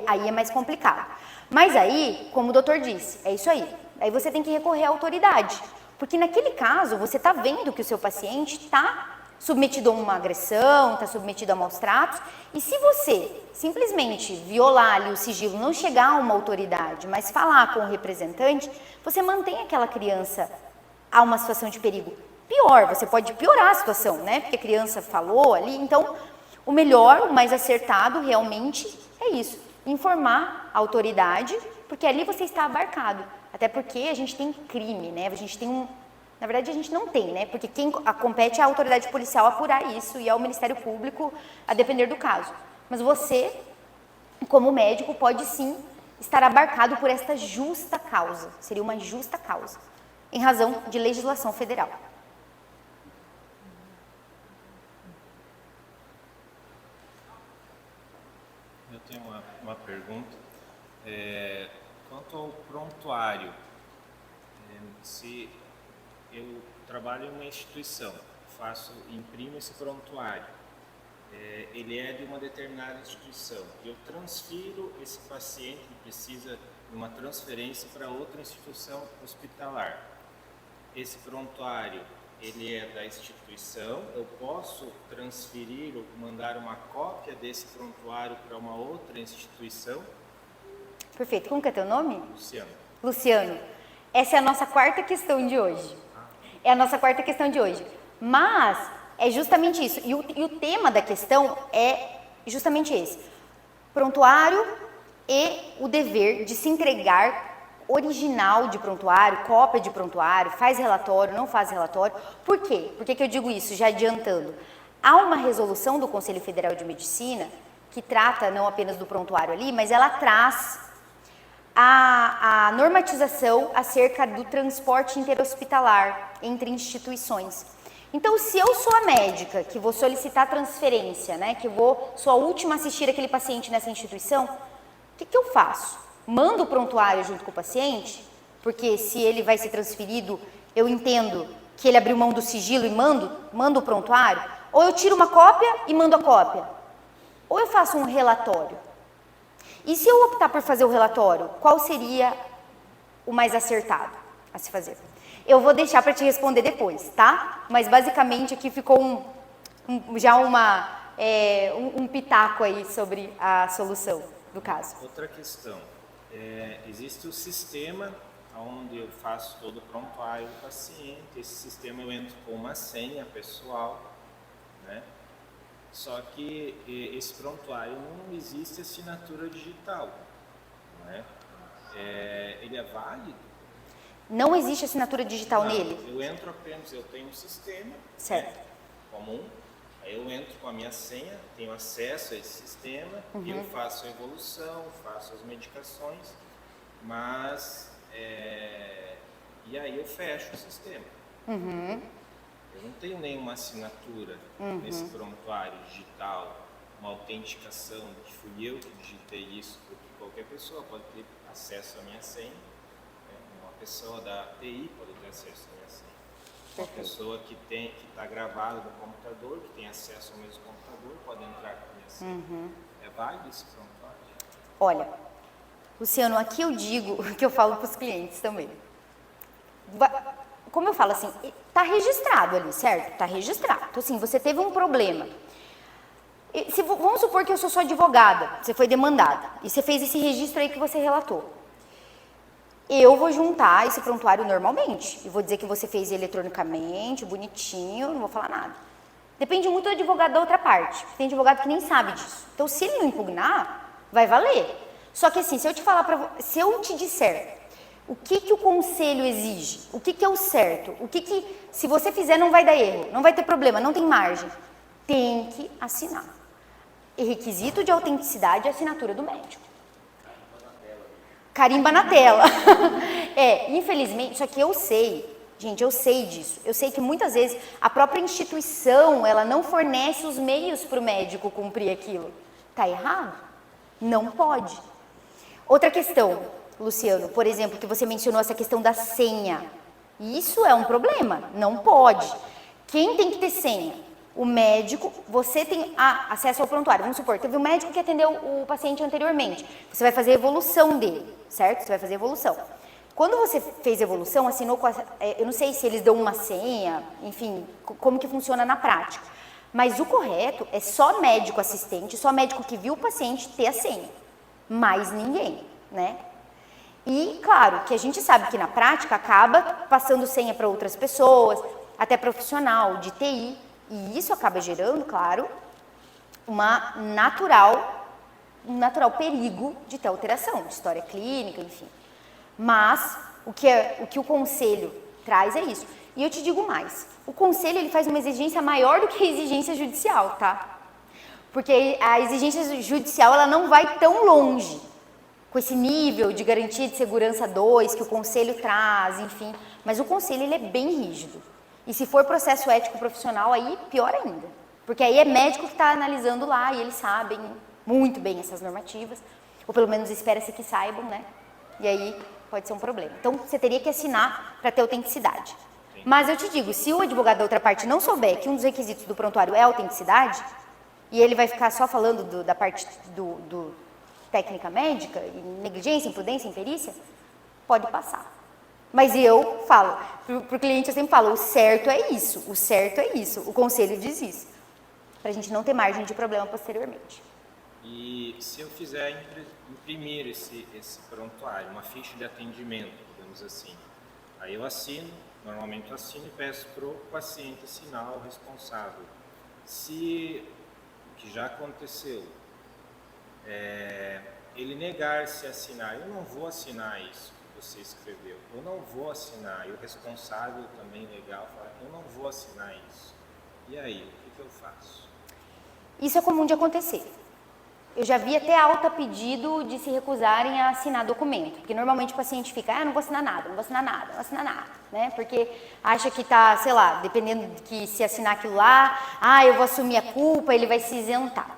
Aí é mais complicado. Mas aí, como o doutor disse, é isso aí. Aí você tem que recorrer à autoridade. Porque naquele caso, você está vendo que o seu paciente está submetido a uma agressão, está submetido a maus tratos, e se você simplesmente violar ali o sigilo, não chegar a uma autoridade, mas falar com o representante, você mantém aquela criança a uma situação de perigo. Pior, você pode piorar a situação, né? Porque a criança falou ali, então o melhor, o mais acertado realmente é isso, informar a autoridade, porque ali você está abarcado. Até porque a gente tem crime, né? A gente tem na verdade, a gente não tem, né? Porque quem compete é a autoridade policial apurar isso e é o Ministério Público a depender do caso. Mas você, como médico, pode sim estar abarcado por esta justa causa. Seria uma justa causa, em razão de legislação federal. Eu tenho uma pergunta. Quanto ao prontuário, se eu trabalho em uma instituição, imprimo esse prontuário, ele é de uma determinada instituição, eu transfiro esse paciente que precisa de uma transferência para outra instituição hospitalar. esse prontuário, ele é da instituição, eu posso transferir ou mandar uma cópia desse prontuário para uma outra instituição? Perfeito. Como que é teu nome? Luciano. Luciano, essa é a nossa quarta questão de hoje. É a nossa quarta questão de hoje. Mas é justamente isso. E o tema da questão é justamente esse. Prontuário e o dever de se entregar original de prontuário, cópia de prontuário, faz relatório, não faz relatório. Por quê? Por que eu digo isso, já adiantando? Há uma resolução do Conselho Federal de Medicina que trata não apenas do prontuário ali, mas ela traz a normatização acerca do transporte interhospitalar entre instituições. Então, se eu sou a médica que vou solicitar transferência, né, que sou a última a assistir aquele paciente nessa instituição, o que eu faço? Mando o prontuário junto com o paciente, porque se ele vai ser transferido, eu entendo que ele abriu mão do sigilo e mando o prontuário, ou eu tiro uma cópia e mando a cópia, ou eu faço um relatório. E se eu optar por fazer o relatório, qual seria o mais acertado a se fazer? Eu vou deixar para te responder depois, tá? Mas basicamente aqui ficou já um pitaco aí sobre a solução do caso. Outra questão, existe o sistema onde eu faço todo o prontuário do paciente, esse sistema eu entro com uma senha pessoal, né? Só que esse prontuário não existe assinatura digital, né? Ele é válido? Não existe assinatura digital Não, nele? Eu entro apenas, eu tenho um sistema, Certo. né, comum, aí eu entro com a minha senha, tenho acesso a esse sistema, eu faço a evolução, faço as medicações, mas e aí eu fecho o sistema. Eu não tenho nenhuma assinatura nesse prontuário digital, uma autenticação de que fui eu que digitei isso, porque qualquer pessoa pode ter acesso à minha senha, né? Uma pessoa da TI pode ter acesso à minha senha. Uma pessoa que está gravada no computador, que tem acesso ao mesmo computador, pode entrar com a minha senha. É válido esse prontuário? Olha, Luciano, aqui eu digo o que eu falo para os clientes também. Como eu falo assim, está registrado ali, certo? Está registrado. Então, assim, você teve um problema. Vamos supor que eu sou sua advogada, você foi demandada, e você fez esse registro aí que você relatou. Eu vou juntar esse prontuário normalmente, e vou dizer que você fez eletronicamente, bonitinho, não vou falar nada. Depende muito do advogado da outra parte, tem advogado que nem sabe disso. Então, se ele não impugnar, vai valer. Só que assim, se eu te disser o que o conselho exige, o que é o certo, se você fizer não vai dar erro, não vai ter problema, não tem margem, tem que assinar. E requisito de autenticidade é a assinatura do médico. Carimba na tela. Infelizmente, só que eu sei, gente, eu sei disso. Eu sei que muitas vezes a própria instituição, ela não fornece os meios para o médico cumprir aquilo. Tá errado? Não pode. Outra questão, Luciano, por exemplo, que você mencionou essa questão da senha. Isso é um problema, não pode. Quem tem que ter senha? O médico, você tem acesso ao prontuário. Vamos supor, teve um médico que atendeu o paciente anteriormente. Você vai fazer a evolução dele, certo? Você vai fazer a evolução. Quando você fez a evolução, assinou com eu não sei se eles dão uma senha, enfim, como que funciona na prática. Mas o correto é só médico assistente, só médico que viu o paciente ter a senha. Mais ninguém, né? E, claro, que a gente sabe que na prática acaba passando senha para outras pessoas, até profissional, de TI, e isso acaba gerando, claro, um natural perigo de ter alteração, de história clínica, enfim. Mas o que o conselho traz é isso. E eu te digo mais, o conselho ele faz uma exigência maior do que a exigência judicial, tá? Porque a exigência judicial ela não vai tão longe, com esse nível de garantia de segurança 2 que o conselho traz, enfim. Mas o conselho ele é bem rígido. E se for processo ético profissional, aí pior ainda. Porque aí é médico que está analisando lá e eles sabem muito bem essas normativas. Ou pelo menos espera-se que saibam, né? E aí pode ser um problema. Então você teria que assinar para ter autenticidade. Mas eu te digo, se o advogado da outra parte não souber que um dos requisitos do prontuário é a autenticidade, e ele vai ficar só falando da parte do técnica médica, negligência, imprudência, imperícia, pode passar. Mas eu falo, pro cliente eu sempre falo, o certo é isso, o conselho diz isso. Pra gente não ter margem de problema posteriormente. E se eu fizer imprimir esse prontuário, uma ficha de atendimento, digamos assim, aí eu assino, normalmente eu assino e peço para o paciente assinar o responsável. Se, o que já aconteceu, ele negar-se a assinar, eu não vou assinar isso que você escreveu, eu não vou assinar, e o responsável também legal fala, eu não vou assinar isso. E aí, o que eu faço? Isso é comum de acontecer. Eu já vi até alta pedido de se recusarem a assinar documento, porque normalmente o paciente fica, não vou assinar nada, não vou assinar nada, não vou assinar nada, né? Porque acha que tá, sei lá, dependendo de que se assinar aquilo lá, eu vou assumir a culpa, ele vai se isentar.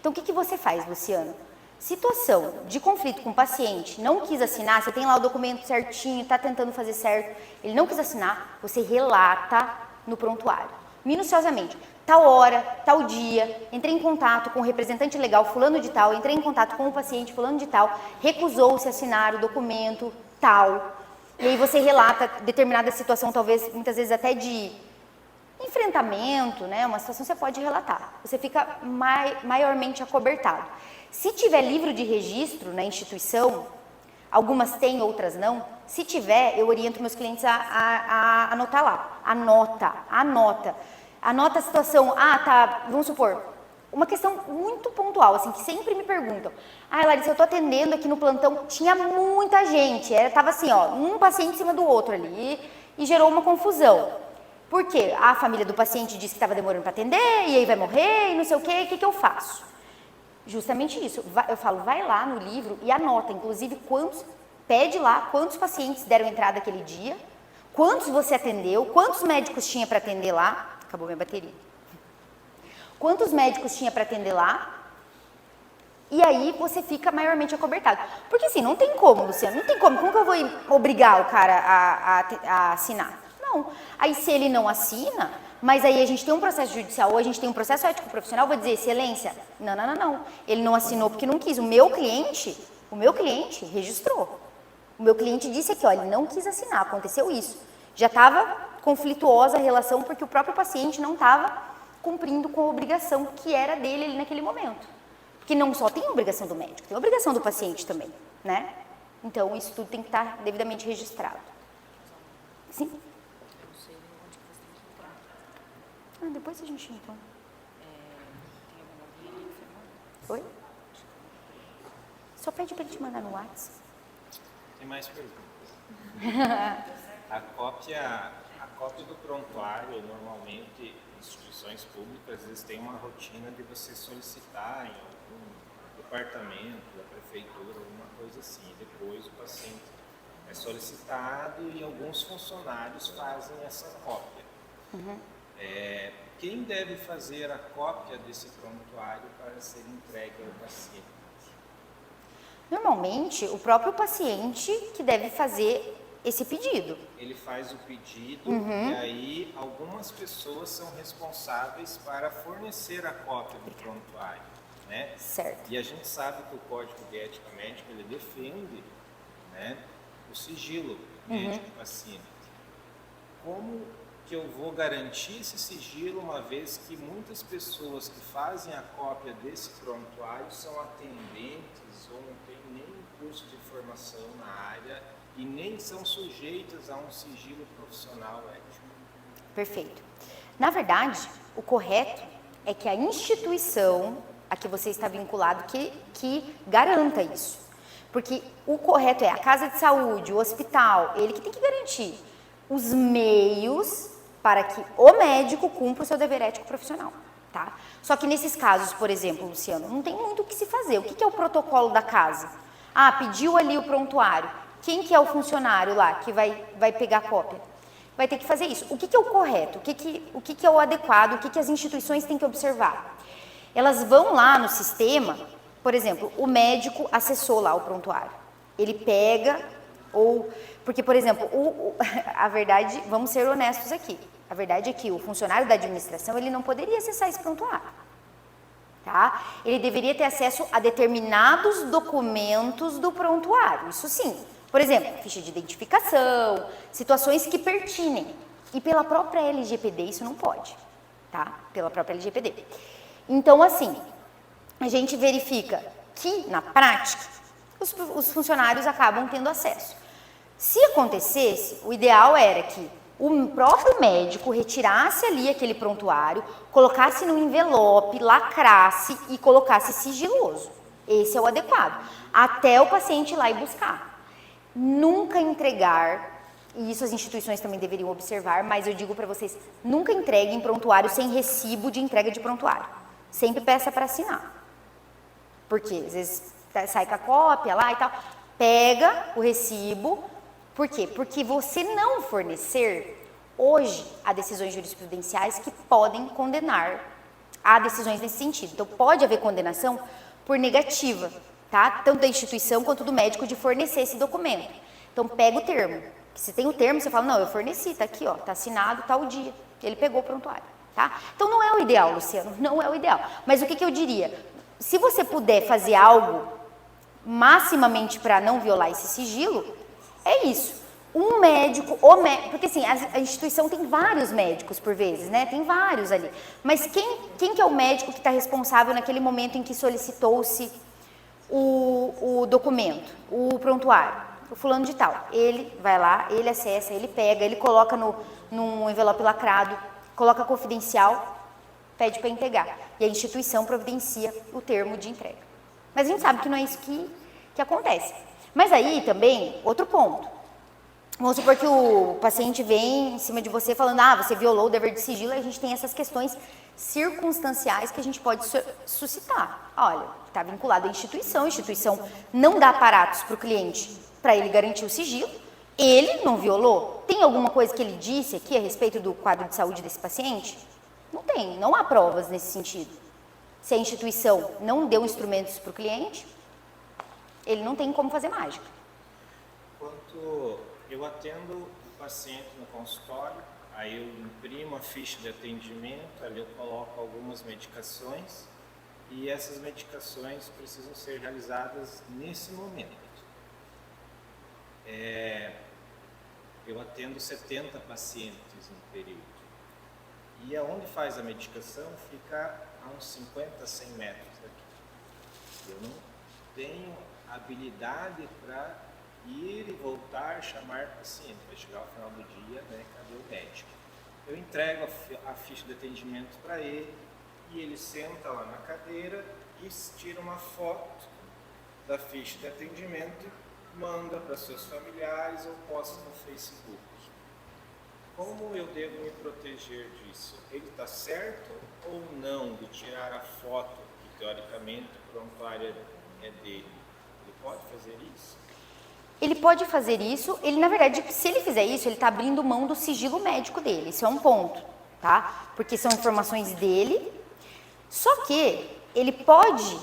Então o que você faz, Luciano? Situação de conflito com o paciente, não quis assinar, você tem lá o documento certinho, está tentando fazer certo, ele não quis assinar, você relata no prontuário, minuciosamente. Tal hora, tal dia, entrei em contato com o representante legal fulano de tal, entrei em contato com o paciente fulano de tal, recusou-se a assinar o documento tal. E aí você relata determinada situação, talvez, muitas vezes até de enfrentamento, né? Uma situação você pode relatar. Você fica maiormente acobertado. Se tiver livro de registro na instituição, algumas têm, outras não. Se tiver, eu oriento meus clientes a anotar lá. Anota a situação, vamos supor, uma questão muito pontual, assim, que sempre me perguntam. Larissa, eu tô atendendo aqui no plantão, tinha muita gente, tava assim, um paciente em cima do outro ali, e gerou uma confusão. Por quê? A família do paciente disse que estava demorando para atender, e aí vai morrer, e não sei o quê, o que eu faço? Justamente isso, eu falo, vai lá no livro e anota, inclusive, pede lá quantos pacientes deram entrada aquele dia, quantos você atendeu, quantos médicos tinha para atender lá. Acabou minha bateria. Quantos médicos tinha para atender lá? E aí você fica maiormente acobertado. Porque assim, não tem como, Luciano, não tem como. Como que eu vou obrigar o cara a assinar? Não. Aí se ele não assina, mas aí a gente tem um processo judicial ou a gente tem um processo ético profissional, vou dizer, excelência, não. Ele não assinou porque não quis. O meu cliente registrou. O meu cliente disse aqui, ele não quis assinar, aconteceu isso. Já estava conflituosa a relação porque o próprio paciente não estava cumprindo com a obrigação que era dele ali naquele momento. Porque não só tem a obrigação do médico, tem a obrigação do paciente também, né? Então, isso tudo tem que estar devidamente registrado. Sim? Eu não sei onde que você tem que entrar. Depois a gente então. Tem alguma linha ali que você manda? Oi? Só pede para ele te mandar no WhatsApp. Tem mais perguntas? A cópia do prontuário, normalmente, instituições públicas, eles têm uma rotina de você solicitar em algum departamento da prefeitura, alguma coisa assim. Depois o paciente é solicitado e alguns funcionários fazem essa cópia. Quem deve fazer a cópia desse prontuário para ser entregue ao paciente? Normalmente, o próprio paciente que deve fazer esse pedido. Ele faz o pedido e aí algumas pessoas são responsáveis para fornecer a cópia do prontuário, né? Certo. E a gente sabe que o Código de Ética Médica ele defende, né, o sigilo médico-paciente. Como que eu vou garantir esse sigilo, uma vez que muitas pessoas que fazem a cópia desse prontuário são atendentes ou não têm nem curso de formação na área e nem são sujeitas a um sigilo profissional ético? Perfeito. Na verdade, o correto é que a instituição a que você está vinculado que garanta isso. Porque o correto é a casa de saúde, o hospital, ele que tem que garantir os meios para que o médico cumpra o seu dever ético profissional, tá? Só que nesses casos, por exemplo, Luciano, não tem muito o que se fazer. O que é o protocolo da casa? Pediu ali o prontuário. Quem que é o funcionário lá que vai pegar a cópia? Vai ter que fazer isso. O que é o correto? O que é o adequado? O que as instituições têm que observar? Elas vão lá no sistema, por exemplo, o médico acessou lá o prontuário. Ele pega, porque, por exemplo, a verdade, vamos ser honestos aqui, a verdade é que o funcionário da administração, ele não poderia acessar esse prontuário, tá? Ele deveria ter acesso a determinados documentos do prontuário, isso sim, Por exemplo, ficha de identificação, situações que pertinem. E pela própria LGPD isso não pode, tá? Pela própria LGPD. Então, assim, a gente verifica que, na prática, os funcionários acabam tendo acesso. Se acontecesse, o ideal era que o próprio médico retirasse ali aquele prontuário, colocasse no envelope, lacrasse e colocasse sigiloso. Esse é o adequado. Até o paciente ir lá e buscar. Nunca entregar, e isso as instituições também deveriam observar, mas eu digo para vocês, nunca entreguem prontuário sem recibo de entrega de prontuário. Sempre peça para assinar. Porque às vezes sai com a cópia lá e tal, pega o recibo. Por quê? Porque você não fornecer, hoje há decisões jurisprudenciais que podem condenar, há decisões nesse sentido. Então pode haver condenação por negativa, tá? Tanto da instituição quanto do médico de fornecer esse documento. Então pega o termo. Se tem o termo, você fala, não, eu forneci, tá aqui, ó, tá assinado tal dia. Ele pegou o prontuário, tá? Então não é o ideal, Luciano, não é o ideal. Mas o que eu diria? Se você puder fazer algo maximamente para não violar esse sigilo, é isso. Um médico, porque assim, a instituição tem vários médicos por vezes, né? Tem vários ali. Mas quem que é o médico que está responsável naquele momento em que solicitou-se o documento, o prontuário? O fulano de tal. Ele vai lá, ele acessa, ele pega, ele coloca num envelope lacrado, coloca confidencial, pede para entregar. E a instituição providencia o termo de entrega. Mas a gente sabe que não é isso que acontece. Mas aí também, outro ponto. Vamos supor que o paciente vem em cima de você falando, você violou o dever de sigilo, e a gente tem essas questões circunstanciais que a gente pode suscitar. Olha, está vinculado à instituição, a instituição não dá aparatos para o cliente para ele garantir o sigilo, ele não violou. Tem alguma coisa que ele disse aqui a respeito do quadro de saúde desse paciente? Não tem, não há provas nesse sentido. Se a instituição não deu instrumentos para o cliente, ele não tem como fazer mágica. Quanto eu atendo o paciente no consultório, aí eu imprimo a ficha de atendimento, ali eu coloco algumas medicações e essas medicações precisam ser realizadas nesse momento. Eu atendo 70 pacientes no período. E aonde faz a medicação fica a uns 50, 100 metros daqui. Eu não tenho habilidade para ir e voltar, chamar o paciente. Vai chegar ao final do dia, né? Cadê o médico? Eu entrego a ficha de atendimento para ele e ele senta lá na cadeira e tira uma foto da ficha de atendimento, manda para seus familiares ou posta no Facebook. Como eu devo me proteger disso? Ele está certo ou não de tirar a foto que teoricamente o prontuário é dele? Ele pode fazer isso? Ele pode fazer isso, na verdade, se ele fizer isso, ele está abrindo mão do sigilo médico dele, isso é um ponto, tá? Porque são informações dele, só que ele pode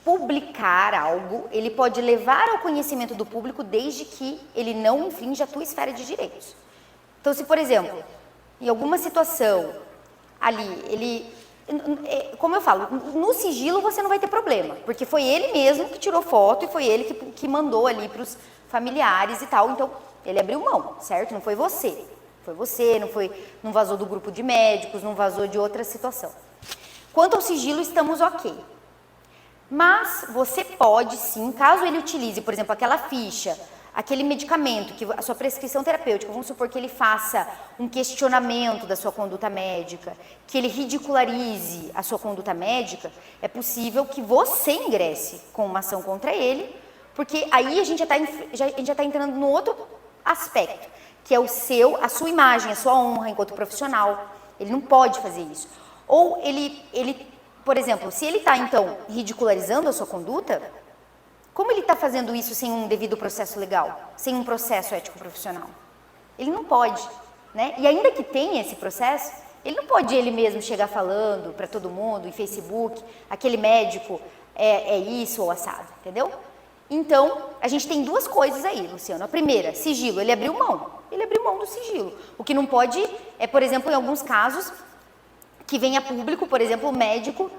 publicar algo, ele pode levar ao conhecimento do público desde que ele não infrinja a tua esfera de direitos. Então, se, por exemplo, em alguma situação ali, como eu falo, no sigilo você não vai ter problema, porque foi ele mesmo que tirou foto e foi ele que mandou ali para os familiares e tal, então ele abriu mão, certo? Não foi você, não vazou do grupo de médicos, não vazou de outra situação. Quanto ao sigilo, estamos ok. Mas você pode sim, caso ele utilize, por exemplo, aquela ficha, aquele medicamento, que a sua prescrição terapêutica, vamos supor que ele faça um questionamento da sua conduta médica, que ele ridicularize a sua conduta médica, é possível que você ingresse com uma ação contra ele, porque aí a gente já está entrando no outro aspecto, que é a sua imagem, a sua honra enquanto profissional. Ele não pode fazer isso. Ou ele por exemplo, se ele está, então, ridicularizando a sua conduta, como ele está fazendo isso sem um devido processo legal, sem um processo ético profissional? Ele não pode, né? E ainda que tenha esse processo, ele não pode ele mesmo chegar falando para todo mundo, em Facebook, aquele médico é isso ou assado, entendeu? Então, a gente tem duas coisas aí, Luciano. A primeira, sigilo, ele abriu mão do sigilo. O que não pode é, por exemplo, em alguns casos, que venha público, por exemplo, o médico,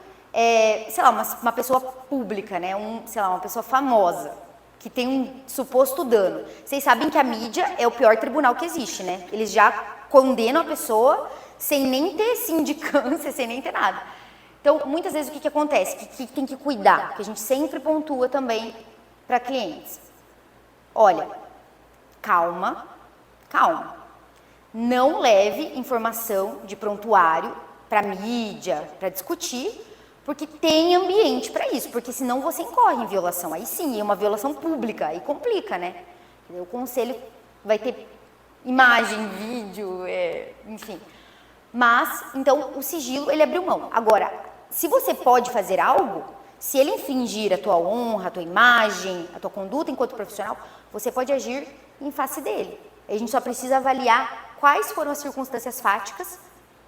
sei lá, uma pessoa pública, né? Sei lá, uma pessoa famosa. que tem um suposto dano. Vocês sabem que a mídia é o pior tribunal que existe, né? Eles já condenam a pessoa sem nem ter sindicância, sem nem ter nada. Então, muitas vezes, o que acontece? Que tem que cuidar, que a gente sempre pontua também para clientes. Olha, calma. Não leve informação de prontuário para mídia, para discutir, porque tem ambiente para isso, porque senão você incorre em violação. Aí sim, é uma violação pública, aí complica, né? O conselho vai ter imagem, vídeo, enfim. Mas, então, o sigilo, ele abriu mão. Agora, se você pode fazer algo, se ele infringir a tua honra, a tua imagem, a tua conduta enquanto profissional, você pode agir em face dele. A gente só precisa avaliar quais foram as circunstâncias fáticas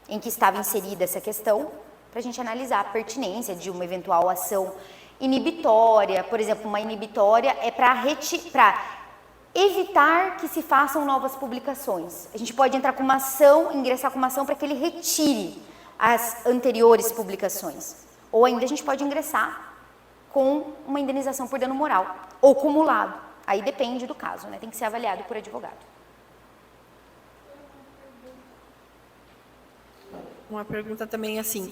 em que estava inserida essa questão, para a gente analisar a pertinência de uma eventual ação inibitória. Por exemplo, uma inibitória é para evitar que se façam novas publicações. A gente pode entrar com uma ação, ingressar com uma ação para que ele retire as anteriores publicações. Ou ainda a gente pode ingressar com uma indenização por dano moral, ou cumulado. Aí depende do caso, né? Tem que ser avaliado por advogado. Uma pergunta também assim,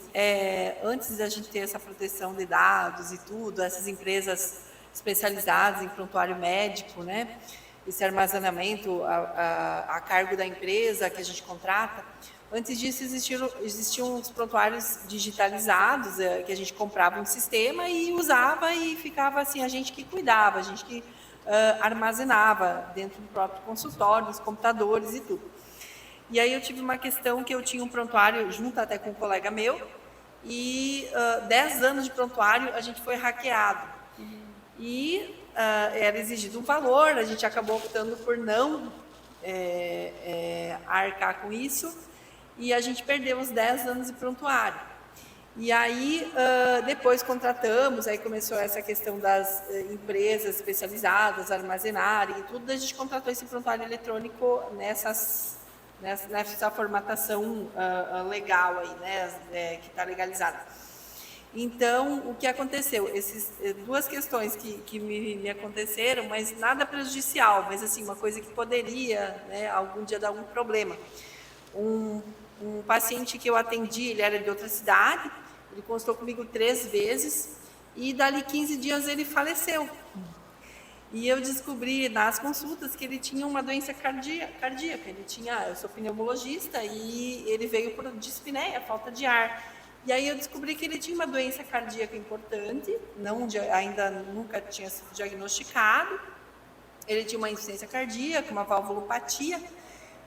antes da gente ter essa proteção de dados e tudo, essas empresas especializadas em prontuário médico, né? Esse armazenamento a cargo da empresa que a gente contrata, antes disso existiam os prontuários digitalizados, que a gente comprava um sistema e usava e ficava assim, a gente que cuidava, a gente que armazenava dentro do próprio consultório, dos computadores e tudo. E aí eu tive uma questão que eu tinha um prontuário junto até com um colega meu e 10 anos de prontuário a gente foi hackeado. E era exigido um valor, a gente acabou optando por não arcar com isso e a gente perdeu os 10 anos de prontuário. E aí depois contratamos, aí começou essa questão das empresas especializadas armazenarem e tudo, a gente contratou esse prontuário eletrônico nessa formatação legal aí, né, que está legalizada. Então, o que aconteceu? Essas duas questões que me aconteceram, mas nada prejudicial, mas assim, uma coisa que poderia, né, algum dia dar algum problema. Um paciente que eu atendi, ele era de outra cidade, ele consultou comigo 3 vezes e dali 15 dias ele faleceu. E eu descobri nas consultas que ele tinha uma doença cardíaca. Eu sou pneumologista e ele veio por dispneia, falta de ar. E aí eu descobri que ele tinha uma doença cardíaca importante, ainda nunca tinha sido diagnosticado. Ele tinha uma insuficiência cardíaca, uma valvulopatia.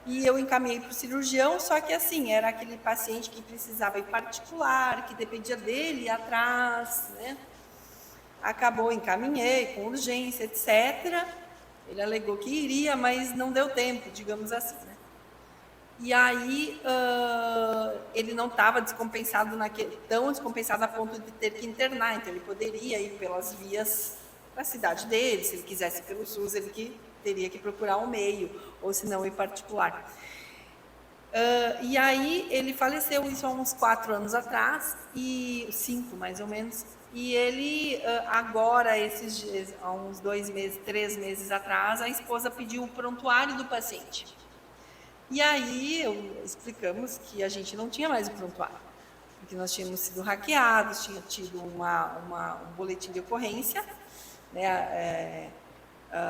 E eu encaminhei para o cirurgião, só que assim, era aquele paciente que precisava ir particular, que dependia dele ir atrás, né? Acabou, encaminhei com urgência, etc. Ele alegou que iria, mas não deu tempo, digamos assim, né? E aí ele não estava descompensado tão descompensado a ponto de ter que internar, então ele poderia ir pelas vias da cidade dele, se ele quisesse pelo SUS, ele teria que procurar um meio, ou se não ir particular. E aí ele faleceu, isso há uns 4 anos atrás, 5 mais ou menos. E ele, agora, há uns 2 meses, 3 meses atrás, a esposa pediu o prontuário do paciente. E aí explicamos que a gente não tinha mais o prontuário, porque nós tínhamos sido hackeados, tinha tido um boletim de ocorrência, né,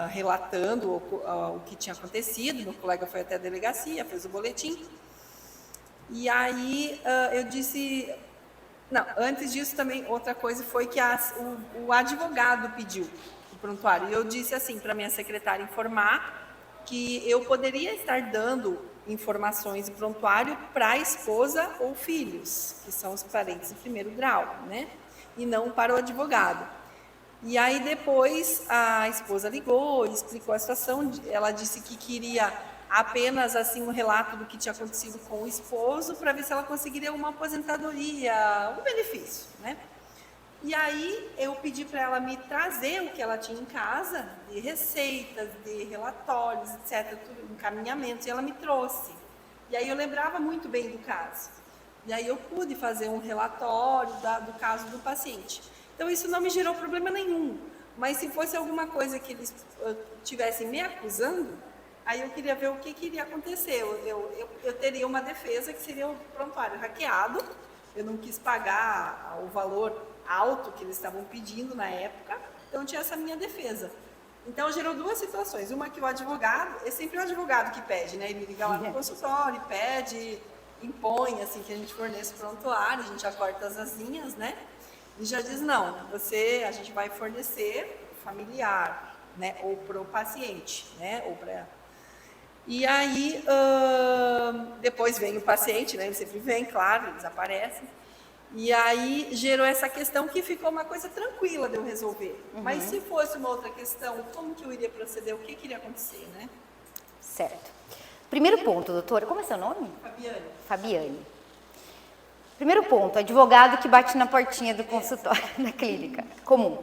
relatando o que tinha acontecido. Meu colega foi até a delegacia, fez o boletim. E aí eu disse... Não, antes disso também, outra coisa foi que o advogado pediu o prontuário. E eu disse assim para minha secretária informar que eu poderia estar dando informações de prontuário para a esposa ou filhos, que são os parentes de primeiro grau, né? E não para o advogado. E aí depois a esposa ligou e explicou a situação. Ela disse que queria apenas assim um relato do que tinha acontecido com o esposo para ver se ela conseguiria uma aposentadoria, um benefício, né? E aí eu pedi para ela me trazer o que ela tinha em casa, de receitas, de relatórios, etc, tudo, encaminhamentos, e ela me trouxe. E aí eu lembrava muito bem do caso. E aí eu pude fazer um relatório do caso do paciente. Então isso não me gerou problema nenhum. Mas se fosse alguma coisa que eles estivessem me acusando, aí eu queria ver o que iria acontecer. Eu teria uma defesa que seria o prontuário hackeado. Eu não quis pagar o valor alto que eles estavam pedindo na época, então tinha essa minha defesa. Então gerou duas situações. Uma que o advogado, é sempre o advogado que pede, né? Ele liga lá no consultório, pede, impõe, assim, que a gente forneça o prontuário, a gente já corta as asinhas, né? E já diz, não, a gente vai fornecer familiar, né? Ou para o paciente, né? Ou para... E aí, depois vem o paciente, né? Ele sempre vem, claro, eles aparecem. E aí gerou essa questão que ficou uma coisa tranquila de eu resolver. Mas se fosse uma outra questão, como que eu iria proceder? O que iria acontecer, né? Certo. Primeiro ponto, doutora, como é seu nome? Fabiane. Fabiane. Primeiro ponto, advogado que bate na portinha do consultório, da clínica, comum.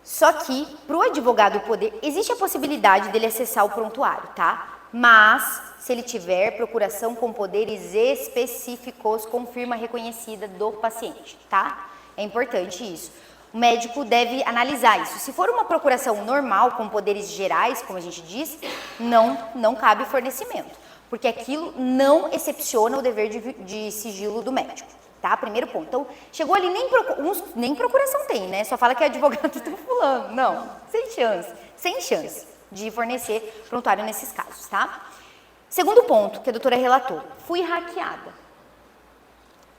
Só que, para o advogado poder, existe a possibilidade dele acessar o prontuário, tá? Mas, se ele tiver procuração com poderes específicos com firma reconhecida do paciente, tá? É importante isso. O médico deve analisar isso. Se for uma procuração normal, com poderes gerais, como a gente diz, não cabe fornecimento, porque aquilo não excepciona o dever de sigilo do médico, tá? Primeiro ponto. Então, chegou ali, nem procuração tem, né? Só fala que é advogado do fulano. Não, sem chance de fornecer prontuário nesses casos, tá? Segundo ponto que a doutora relatou, fui hackeada.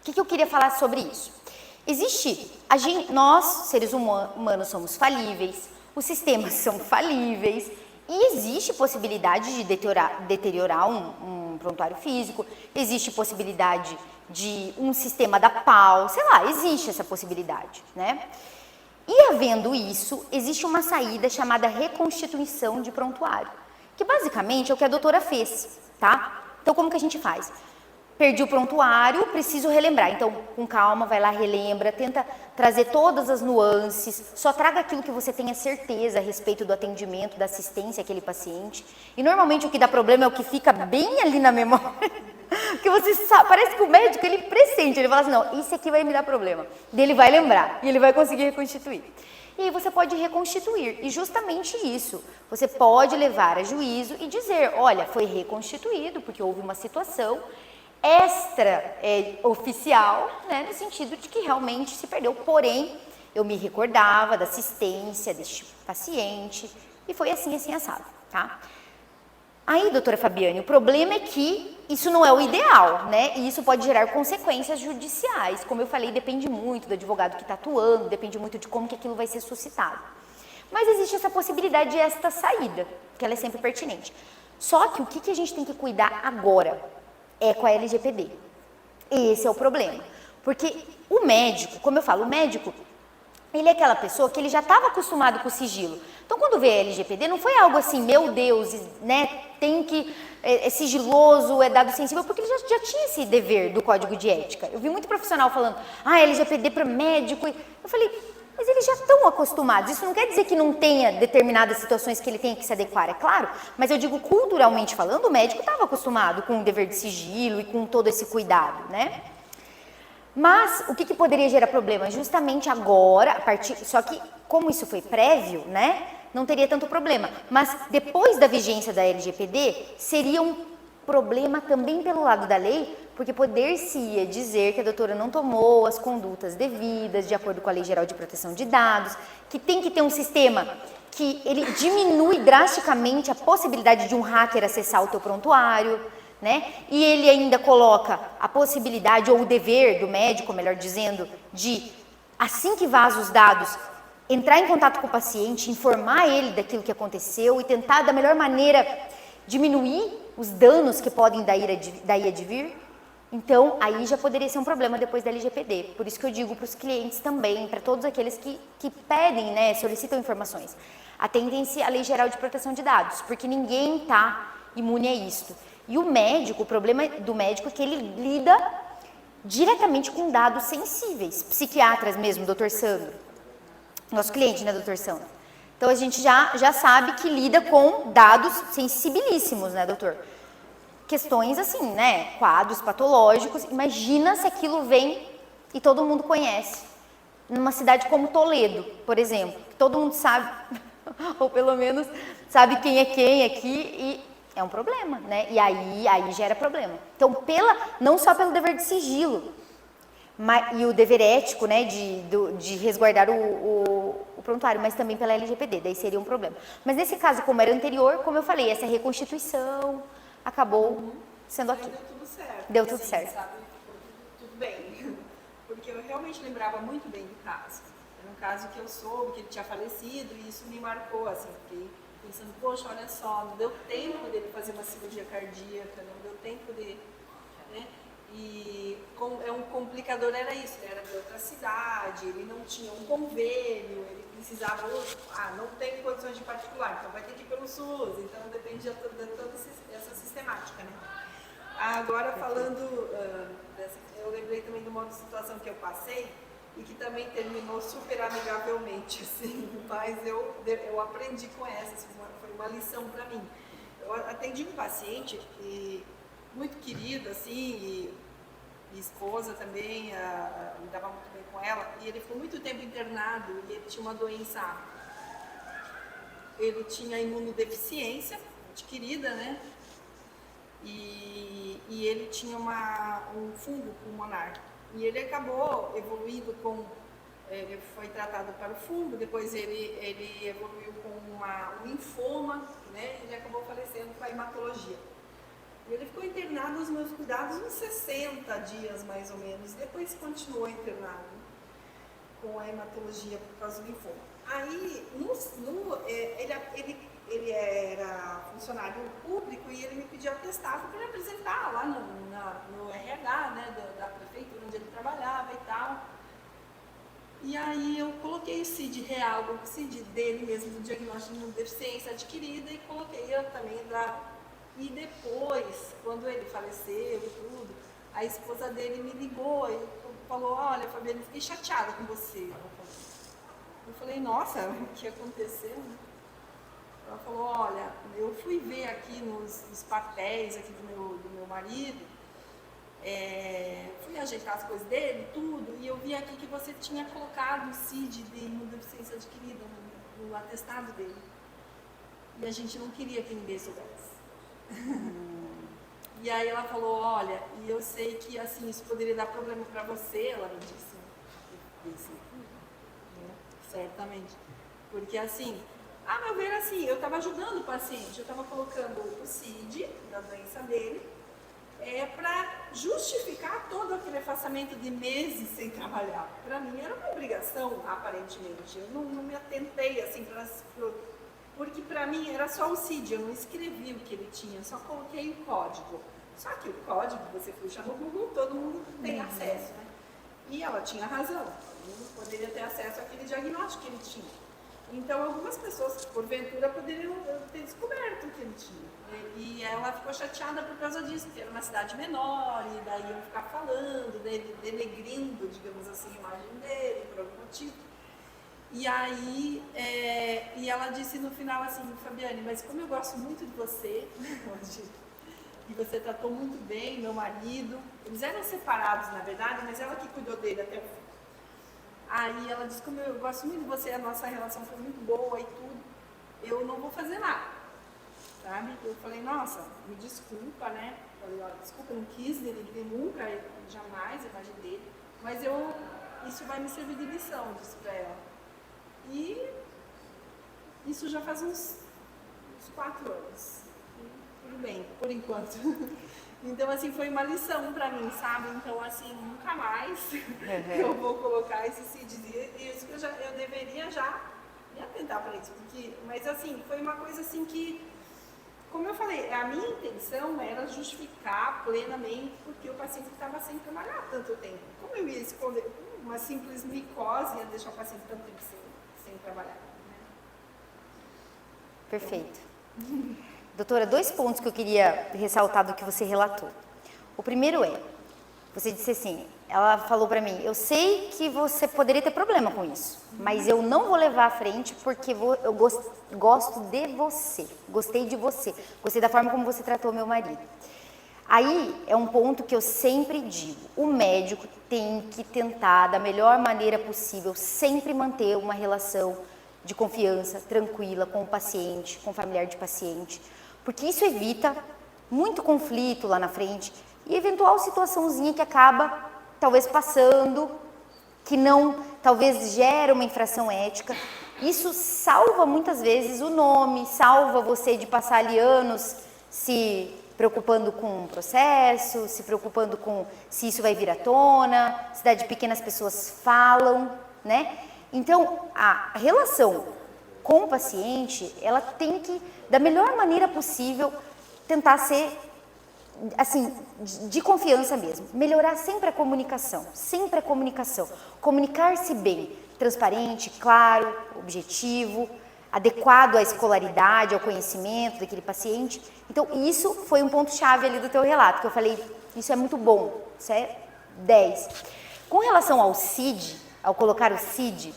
O que eu queria falar sobre isso? Nós, seres humanos, somos falíveis, os sistemas são falíveis e existe possibilidade de deteriorar um prontuário físico, existe possibilidade de um sistema da pau, sei lá, existe essa possibilidade, né? E havendo isso, existe uma saída chamada reconstituição de prontuário, que basicamente é o que a doutora fez, tá? Então, como que a gente faz? Perdi o prontuário, preciso relembrar. Então, com calma, vai lá, relembra, tenta trazer todas as nuances, só traga aquilo que você tenha certeza a respeito do atendimento, da assistência àquele paciente. E normalmente o que dá problema é o que fica bem ali na memória. Porque você sabe, parece que o médico, ele pressente, ele fala assim, não, isso aqui vai me dar problema. E ele vai lembrar, e ele vai conseguir reconstituir. E aí você pode reconstituir, e justamente isso, você pode levar a juízo e dizer, olha, foi reconstituído porque houve uma situação oficial, né, no sentido de que realmente se perdeu, porém, eu me recordava da assistência deste paciente, e foi assim, assado, tá? Aí, doutora Fabiane, o problema é que isso não é o ideal, né? E isso pode gerar consequências judiciais. Como eu falei, depende muito do advogado que está atuando, depende muito de como que aquilo vai ser suscitado. Mas existe essa possibilidade, esta saída, que ela é sempre pertinente. Só que o que a gente tem que cuidar agora é com a LGPD. Esse é o problema. Porque o médico, como eu falo, o médico, ele é aquela pessoa que ele já estava acostumado com o sigilo. Então, quando veio a LGPD, não foi algo assim, meu Deus, né, tem que, é sigiloso, é dado sensível, porque ele já tinha esse dever do Código de Ética. Eu vi muito profissional falando, LGPD para médico. Eu falei, mas eles já estão acostumados. Isso não quer dizer que não tenha determinadas situações que ele tenha que se adequar, é claro, mas eu digo, culturalmente falando, o médico estava acostumado com o dever de sigilo e com todo esse cuidado, né? Mas o que poderia gerar problema? Justamente agora, só que como isso foi prévio, né, não teria tanto problema. Mas depois da vigência da LGPD, seria um problema também pelo lado da lei, porque poder-se-ia dizer que a doutora não tomou as condutas devidas, de acordo com a Lei Geral de Proteção de Dados, que tem que ter um sistema que ele diminui drasticamente a possibilidade de um hacker acessar o teu prontuário, né? E ele ainda coloca a possibilidade ou o dever do médico, melhor dizendo, de, assim que vaza os dados, entrar em contato com o paciente, informar ele daquilo que aconteceu e tentar, da melhor maneira, diminuir os danos que podem daí advir. Então, aí já poderia ser um problema depois da LGPD. Por isso que eu digo para os clientes também, para todos aqueles que pedem, né, solicitam informações, atentem-se à Lei Geral de Proteção de Dados, porque ninguém está imune a isto. E o médico, o problema do médico é que ele lida diretamente com dados sensíveis. Psiquiatras mesmo, doutor Sandro. Nosso cliente, né, doutor Sandro? Então, a gente já sabe que lida com dados sensibilíssimos, né, doutor? Questões assim, né, quadros patológicos. Imagina se aquilo vem e todo mundo conhece. numa cidade como Toledo, por exemplo, que todo mundo sabe, ou pelo menos sabe quem é quem aqui, e é um problema, né? E aí gera problema. Então, não só pelo dever de sigilo, e o dever ético, né, de resguardar o prontuário, mas também pela LGPD, daí seria um problema. Mas nesse caso, como era anterior, como eu falei, essa reconstituição acabou sendo aqui. Deu tudo certo. Deu tudo Assim, certo. sabe, tudo bem. Porque eu realmente lembrava muito bem do caso. Era um caso que eu soube que ele tinha falecido e isso me marcou, assim, fiquei pensando, poxa, olha só, não deu tempo dele fazer uma cirurgia cardíaca, não deu tempo de... né? E um complicador era isso, ele era de outra cidade, ele não tinha um convênio, ele precisava, não tem condições de particular, então vai ter que ir pelo SUS, então depende de toda essa sistemática, né? Agora falando, eu lembrei também de uma outra situação que eu passei e que também terminou super amigavelmente, assim, mas eu aprendi com essa, assim, foi uma lição para mim. Eu atendi um paciente muito querido, assim, e esposa também, me dava muito bem com ela, e ele ficou muito tempo internado e ele tinha uma doença, ele tinha imunodeficiência adquirida, né? E ele tinha um fungo pulmonar. E ele acabou evoluindo ele foi tratado para o fungo, depois ele evoluiu com um linfoma, né? Ele acabou falecendo com a hematologia. Ele ficou internado nos meus cuidados uns 60 dias, mais ou menos. Depois continuou internado com a hematologia por causa do linfoma. Aí, ele era funcionário público e ele me pediu atestado para ele apresentar lá no RH, né, da prefeitura onde ele trabalhava e tal. E aí eu coloquei o CID real, o CID dele mesmo, do diagnóstico de deficiência adquirida, e coloquei eu também E depois, quando ele faleceu e tudo, a esposa dele me ligou e falou, olha, Fabiana, eu fiquei chateada com você. Eu falei, nossa, o que aconteceu? Ela falou, olha, eu fui ver aqui nos papéis aqui do meu marido, fui ajeitar as coisas dele, tudo, e eu vi aqui que você tinha colocado o CID de imunodeficiência adquirida no atestado dele. E a gente não queria que ninguém soubesse. E aí ela falou, olha, e eu sei que assim, isso poderia dar problema para você, ela me disse. Eu disse, certamente. Porque assim, a meu ver, assim, eu estava ajudando o paciente, eu estava colocando o CID da doença dele, para justificar todo aquele afastamento de meses sem trabalhar. Para mim era uma obrigação, aparentemente. Eu não me atentei assim porque para mim era só o CID, eu não escrevi o que ele tinha, só coloquei o código. Só que o código, você puxa no Google, todo mundo tem acesso, né? E ela tinha razão, todo mundo poderia ter acesso àquele diagnóstico que ele tinha. Então, algumas pessoas, porventura, poderiam ter descoberto o que ele tinha. E ela ficou chateada por causa disso, porque era uma cidade menor, e daí iam ficar falando, denegrindo, digamos assim, a imagem dele, por algum motivo. E aí, e ela disse no final assim, Fabiane, mas como eu gosto muito de você, e você tratou muito bem meu marido, eles eram separados na verdade, mas ela que cuidou dele até o fim. Aí ela disse, como eu gosto muito de você, a nossa relação foi muito boa e tudo, eu não vou fazer nada, sabe? Eu falei, nossa, me desculpa, né? Falei, olha, desculpa, eu não quis denegrir nunca, jamais a imagem dele, mas isso vai me servir de lição, disse pra ela. E isso já faz uns 4 anos. Tudo bem, por enquanto. Então, assim, foi uma lição pra mim, sabe? Então, assim, nunca mais eu vou colocar esse CID. E isso que eu deveria já me atentar para isso. Mas, assim, foi uma coisa assim que, como eu falei, a minha intenção era justificar plenamente porque o paciente estava sem trabalhar tanto tempo. Como eu ia esconder uma simples micose, ia deixar o paciente tanto tempo sem trabalhar. Né? Perfeito. Doutora, 2 pontos que eu queria ressaltar do que você relatou. O primeiro você disse assim, ela falou para mim, eu sei que você poderia ter problema com isso, mas eu não vou levar à frente porque eu gosto de você, gostei de você, gostei da forma como você tratou meu marido. Aí é um ponto que eu sempre digo, o médico tem que tentar, da melhor maneira possível, sempre manter uma relação de confiança, tranquila com o paciente, com o familiar de paciente, porque isso evita muito conflito lá na frente e eventual situaçãozinha que acaba talvez passando, que não, talvez gera uma infração ética. Isso salva muitas vezes o nome, salva você de passar ali anos se preocupando com o processo, se preocupando com se isso vai vir à tona, cidade pequena as pessoas falam, né? Então, a relação com o paciente, ela tem que, da melhor maneira possível, tentar ser, assim, de confiança mesmo. Melhorar sempre a comunicação, sempre a comunicação. Comunicar-se bem, transparente, claro, objetivo, adequado à escolaridade, ao conhecimento daquele paciente. Então, isso foi um ponto-chave ali do teu relato, que eu falei, isso é muito bom, isso é 10. Com relação ao CID, ao colocar o CID,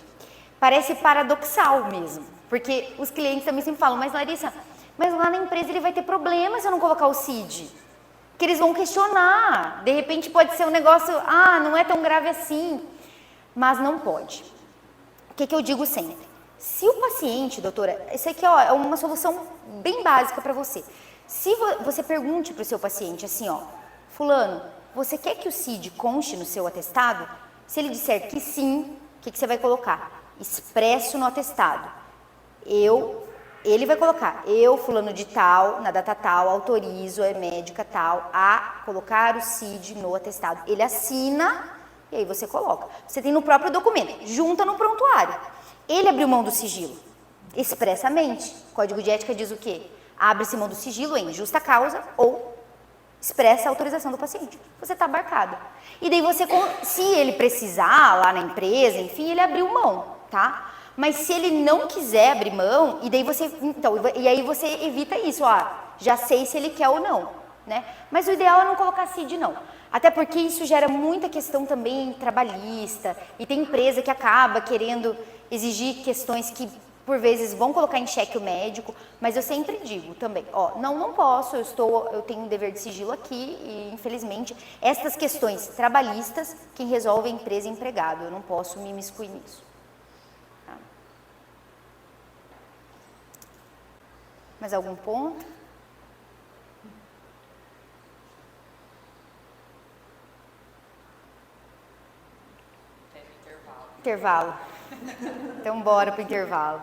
parece paradoxal mesmo, porque os clientes também sempre falam, mas Larissa, mas lá na empresa ele vai ter problema se eu não colocar o CID, que eles vão questionar, de repente pode ser um negócio, não é tão grave assim, mas não pode. O que eu digo sempre? Se o paciente, doutora, isso aqui é uma solução bem básica para você. Se você pergunte para o seu paciente assim, fulano, você quer que o CID conste no seu atestado? Se ele disser que sim, o que você vai colocar? Expresso no atestado. Ele vai colocar, eu, fulano de tal, na data tal, autorizo a médica tal a colocar o CID no atestado. Ele assina e aí você coloca. Você tem no próprio documento, junta no prontuário. Ele abriu mão do sigilo, expressamente. O Código de Ética diz o quê? Abre-se mão do sigilo em justa causa ou expressa a autorização do paciente. Você está abarcado. E daí você, se ele precisar lá na empresa, enfim, ele abriu mão, tá? Mas se ele não quiser abrir mão, e daí você, e aí você evita isso, já sei se ele quer ou não, né? Mas o ideal é não colocar CID, não. Até porque isso gera muita questão também trabalhista, e tem empresa que acaba querendo exigir questões que, por vezes, vão colocar em xeque o médico, mas eu sempre digo também, não posso, eu tenho um dever de sigilo aqui e, infelizmente, estas questões trabalhistas, quem resolve é empresa e empregado, eu não posso me imiscuir nisso. Tá? Mais algum ponto? Intervalo. Então, bora pro intervalo.